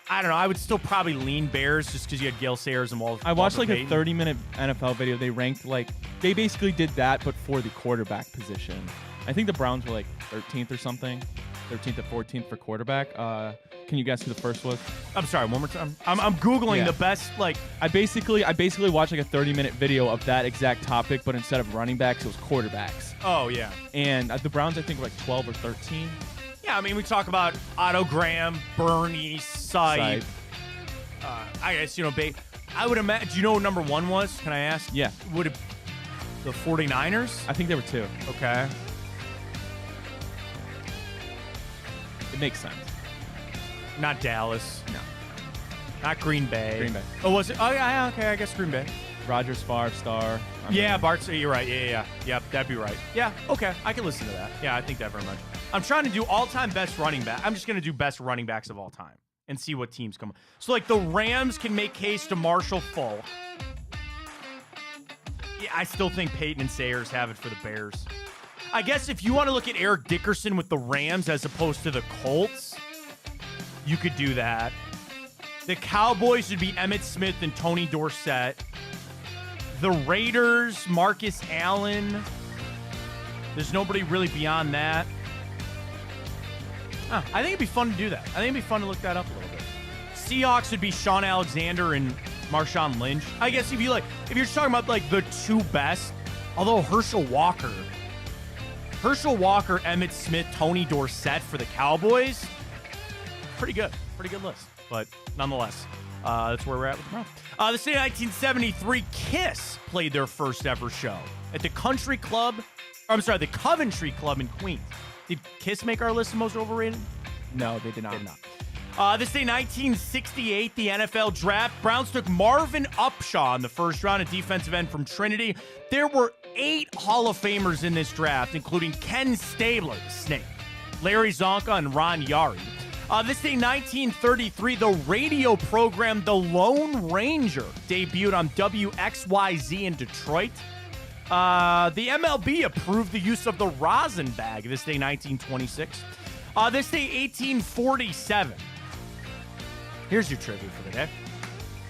I don't know, I would still probably lean Bears just because you had Gale Sayers and Walter. I watched a Payton. 30-minute NFL video. They ranked they basically did that, but for the quarterback position. I think the Browns were 13th or something. 13th and 14th for quarterback. Can you guess who the first was? I'm sorry, one more time. I'm Googling the best, like... I basically watched like a 30-minute video of that exact topic, but instead of running backs, it was quarterbacks. Oh, yeah. And the Browns, I think, were like 12 or 13. Yeah, I mean, we talk about Otto Graham, Bernie, Sipe. I guess, I would imagine... Do you know what number 1 was? Can I ask? Yeah. Would it... The 49ers? I think there were 2. Okay. It makes sense. Not Dallas. No. Not Green Bay. Green Bay. Oh, was it? Oh, yeah, okay, I guess Green Bay. Rodgers, Favre, Star. Yeah, Bart, you're right. Yeah. Yep, that'd be right. Yeah, okay, I can listen to that. Yeah, I think that very much. I'm trying to do all-time best running back. I'm just going to do best running backs of all time and see what teams come. So, like, the Rams can make case to Marshall Faulk. Yeah, I still think Peyton and Sayers have it for the Bears. I guess if you want to look at Eric Dickerson with the Rams as opposed to the Colts, you could do that. The Cowboys would be Emmitt Smith and Tony Dorsett. The Raiders, Marcus Allen. There's nobody really beyond that. I think it'd be fun to do that. I think it'd be fun to look that up a little bit. Seahawks would be Sean Alexander and Marshawn Lynch. I guess if you're just talking about like the 2 best, although Herschel Walker, Emmitt Smith, Tony Dorsett for the Cowboys, pretty good list. But nonetheless, that's where we're at with the Browns. This day, 1973, Kiss played their first ever show at the Coventry Club in Queens. Did Kiss make our list of most overrated? No, they did not. This day, 1968, the NFL Draft. Browns took Marvin Upshaw in the first round, a defensive end from Trinity. There were 8 Hall of Famers in this draft, including Ken Stabler, the Snake, Larry Zonka, and Ron Yari. This day, 1933, the radio program The Lone Ranger debuted on WXYZ in Detroit. The MLB approved the use of the rosin bag. This day, 1926. This day, 1847. Here's your trivia for the day.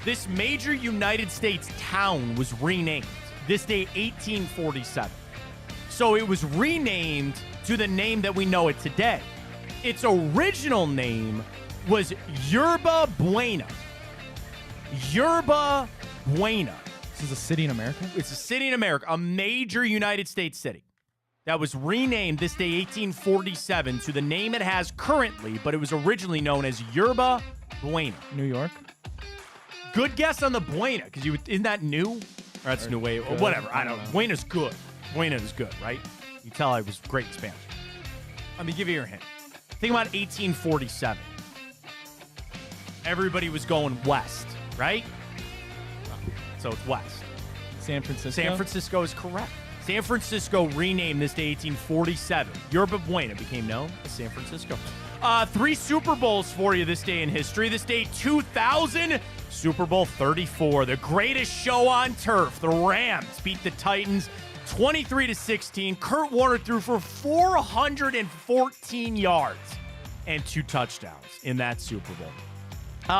This major United States town was renamed. This day, 1847. So it was renamed to the name that we know it today. Its original name was Yerba Buena. Yerba Buena. This is a city in America? It's a city in America, a major United States city that was renamed this day, 1847, to the name it has currently, but it was originally known as Yerba Buena. New York? Good guess on the Buena, because isn't that new? Or that's new way. Or whatever. I don't know. Buena's good. Buena is good, right? You tell I was great in Spanish. Let me give you your hint. Think about 1847. Everybody was going west, right? So it's west. San Francisco? San Francisco is correct. San Francisco renamed this day 1847. Yerba Buena became known as San Francisco. 3 Super Bowls for you this day in history. This day 2000, Super Bowl 34. The greatest show on turf. The Rams beat the Titans 23-16. Kurt Warner threw for 414 yards and 2 touchdowns in that Super Bowl.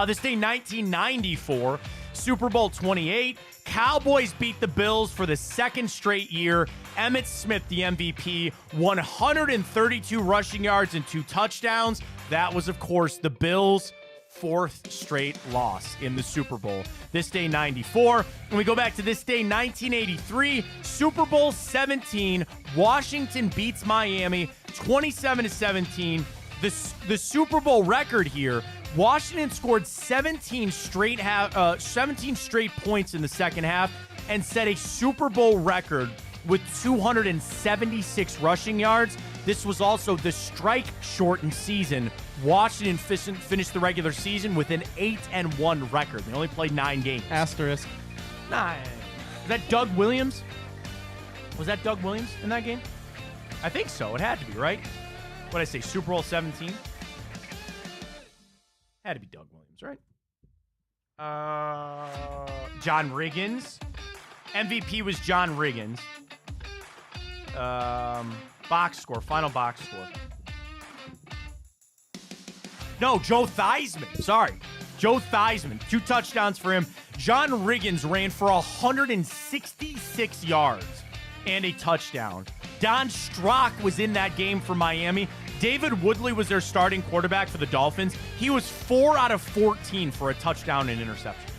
This day 1994, Super Bowl 28. Cowboys beat the Bills for the 2nd straight year. Emmitt Smith, the MVP, 132 rushing yards and 2 touchdowns. That was, of course, the Bills' 4th straight loss in the Super Bowl. This day 94. And we go back to this day 1983, Super Bowl 17. Washington beats Miami 27-17. The Super Bowl record here. Washington scored 17 straight points in the second half and set a Super Bowl record with 276 rushing yards. This was also the strike-shortened season. Washington finished the regular season with an 8-1 record. They only played 9 games. Asterisk. 9. Was that Doug Williams? Was that Doug Williams in that game? I think so. It had to be, right? What did I say? Super Bowl 17? Had to be Doug Williams, right? John Riggins. MVP was John Riggins. Box score, final box score. No, Joe Theismann. Sorry. Joe Theismann. 2 touchdowns for him. John Riggins ran for 166 yards and a touchdown. Don Strock was in that game for Miami. David Woodley was their starting quarterback for the Dolphins. He was 4 out of 14 for a touchdown and interception.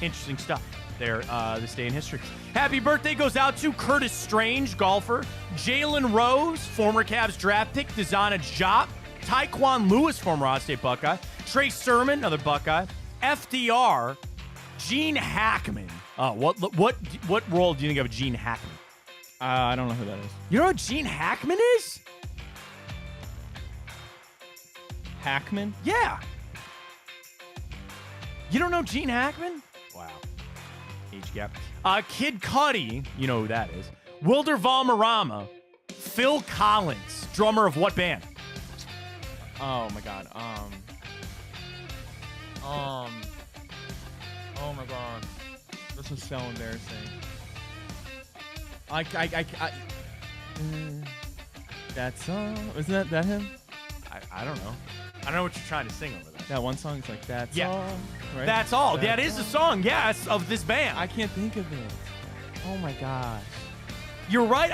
Interesting stuff there this day in history. Happy birthday goes out to Curtis Strange, golfer. Jalen Rose, former Cavs draft pick. Dazana Jop. Tyquan Lewis, former Ohio State Buckeye. Trey Sermon, another Buckeye. FDR. Gene Hackman. What role do you think of Gene Hackman? I don't know who that is. You know what Gene Hackman is? Hackman? Yeah. You don't know Gene Hackman? Wow. Age gap. Kid Cudi, you know who that is. Wilder Valderrama. Phil Collins, drummer of what band? Oh my god. Oh my god. This is so embarrassing. That song, isn't that him? I don't know. I don't know what you're trying to sing over there. That one song is like that's Yeah. all. Right? That's all. That is the song, yes, of this band. I can't think of it. Oh my gosh. You're right.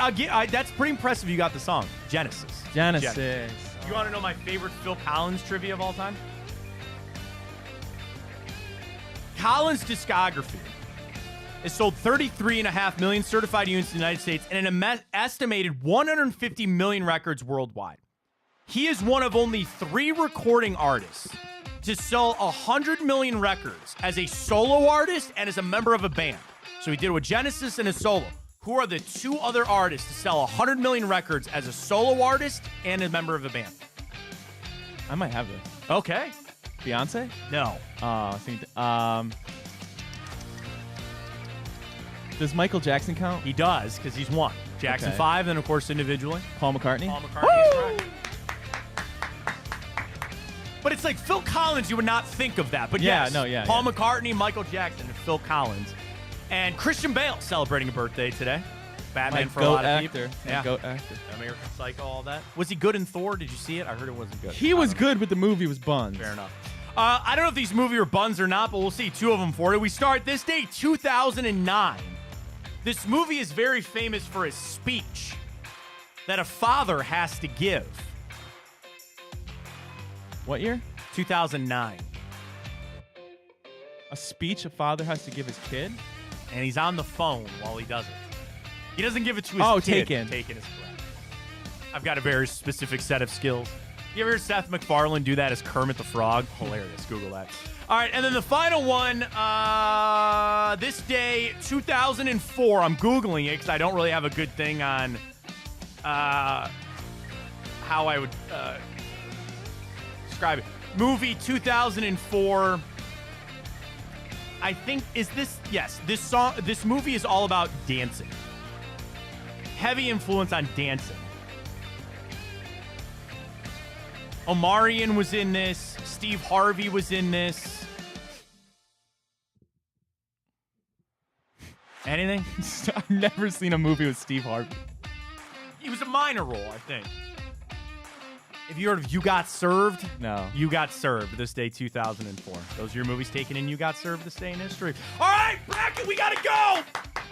That's pretty impressive. You got the song. Genesis. Genesis. You want to know my favorite Phil Collins trivia of all time? Collins' discography has sold 33.5 million certified units in the United States and an estimated 150 million records worldwide. He is one of only 3 recording artists to sell 100 million records as a solo artist and as a member of a band. So he did it with Genesis and a solo. Who are the 2 other artists to sell 100 million records as a solo artist and a member of a band? I might have this. Okay. Beyonce? No. I think. Does Michael Jackson count? He does, because he's one. Jackson Okay. 5, and of course individually. Paul McCartney? Paul McCartney is correct. But it's like Phil Collins, you would not think of that. But Yeah, yes, no, yeah, Paul yeah. McCartney, Michael Jackson, and Phil Collins. And Christian Bale celebrating a birthday today. Batman My for a lot of actor. people. My Yeah. goat actor. American Psycho, all that. Was he good in Thor? Did you see it? I heard it wasn't good. He was good, but the movie was buns. Fair enough. I don't know if these movies are buns or not, but we'll see 2 of them for you. We start this day, 2009. This movie is very famous for his speech that a father has to give. What year? 2009. A speech a father has to give his kid? And he's on the phone while he does it. He doesn't give it to his Oh, kid. Taken. Taken is correct. I've got a very specific set of skills. You ever hear Seth MacFarlane do that as Kermit the Frog? Hilarious. Google that. All right, and then the final one, this day, 2004. I'm Googling it because I don't really have a good thing on how I would describe it. Movie 2004. I think, this movie is all about dancing. Heavy influence on dancing. Omarion was in this. Steve Harvey was in this. Anything? I've never seen a movie with Steve Harvey. He was a minor role, I think. Have you heard of You Got Served? No. You Got Served, this day 2004. Those are your movies taken in You Got Served, this day in history. All right, bracket, we gotta go!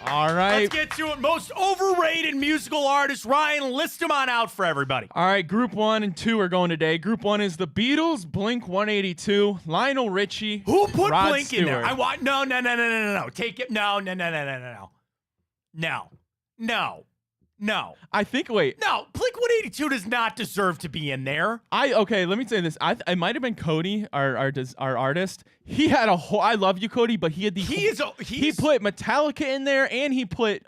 All right. Let's get to it. Most overrated musical artist. Ryan, list them on out for everybody. All right, Group 1 and 2 are going today. Group 1 is the Beatles, Blink-182, Lionel Richie, Who put Rod Blink in there? Stewart. I want no. Take it. No. No. I think, wait. No, Blink 182 does not deserve to be in there. Okay, let me say this. It might have been Cody, our artist. He had a whole, I love you, Cody, but he had the, he put Metallica in there and he put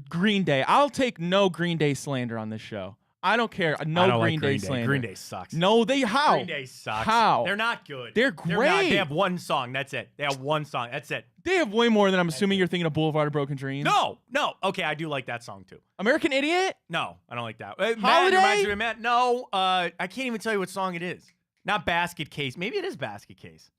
Green Day. I'll take no Green Day slander on this show. I don't care. No I don't Green like Day slander. Green Day sucks. No, how? Green Day sucks. How? They're not good. They're not. great. They have one song. That's it. They have one song. That's it. They have way more than I'm assuming you're thinking of Boulevard of Broken Dreams. No. Okay, I do like that song too. American Idiot? No, I don't like that. Holiday? Matt, reminds me of Matt. No, I can't even tell you what song it is. Not Basket Case. Maybe it is Basket Case.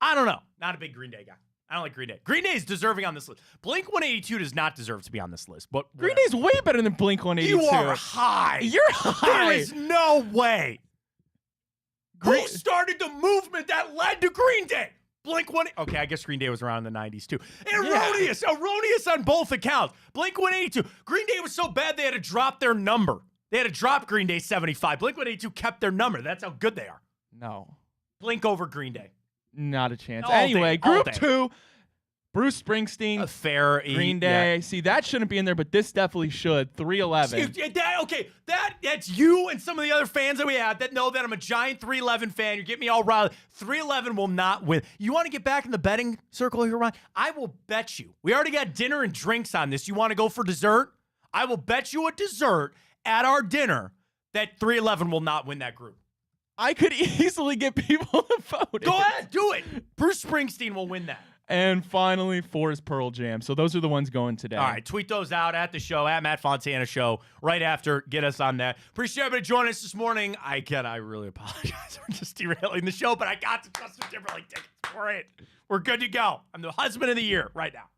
I don't know. Not a big Green Day guy. I don't like Green Day. Green Day is deserving on this list. Blink 182 does not deserve to be on this list. But Green Day's way better than Blink 182. You are high. You're high. There is no way. Who started the movement that led to Green Day? Blink-1. Okay, I guess Green Day was around in the 90s too. Erroneous on both accounts. Blink-182. Green Day was so bad they had to drop their number. They had to drop Green Day 75. Blink-182 kept their number. That's how good they are. No. Blink over Green Day. Not a chance. All Anyway, day, all Group day. 2, Bruce Springsteen, Fair. Green Day. See, that shouldn't be in there, but this definitely should. 311. That's you and some of the other fans that we had that know that I'm a giant 311 fan. You're getting me all riled. 311 will not win. You want to get back in the betting circle here, Ron? I will bet you. We already got dinner and drinks on this. You want to go for dessert? I will bet you a dessert at our dinner that 311 will not win that group. I could easily get people to vote. Go ahead, do it. Bruce Springsteen will win that. And finally, 4 is Pearl Jam. So those are the ones going today. All right, tweet those out at the show, at Matt Fontana Show, right after. Get us on that. Appreciate everybody joining us this morning. I really apologize for just derailing the show, but I got the Justin Timberlake tickets for it. We're good to go. I'm the husband of the year right now.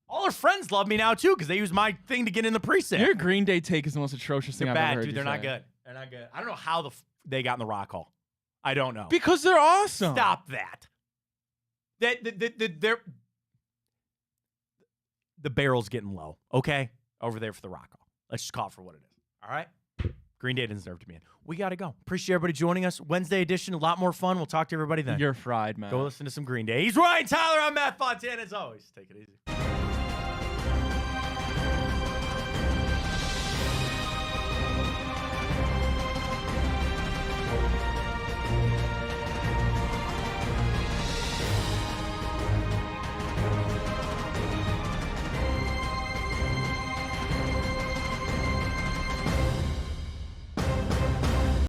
All our friends love me now, too, because they use my thing to get in the pre-sale. Your Green Day take is the most atrocious thing They're I've bad, ever heard dude. you They're not say. good. They're not good. I don't know how they got in the Rock Hall. I don't know. Because they're awesome. Stop that. The barrel's getting low, okay? Over there for the Rock Hall. Let's just call it for what it is. All right? Green Day didn't deserve to be in. We got to go. Appreciate everybody joining us. Wednesday edition, a lot more fun. We'll talk to everybody then. You're fried, man. Go listen to some Green Day. He's Ryan Tyler. I'm Matt Fontana. As always, take it easy.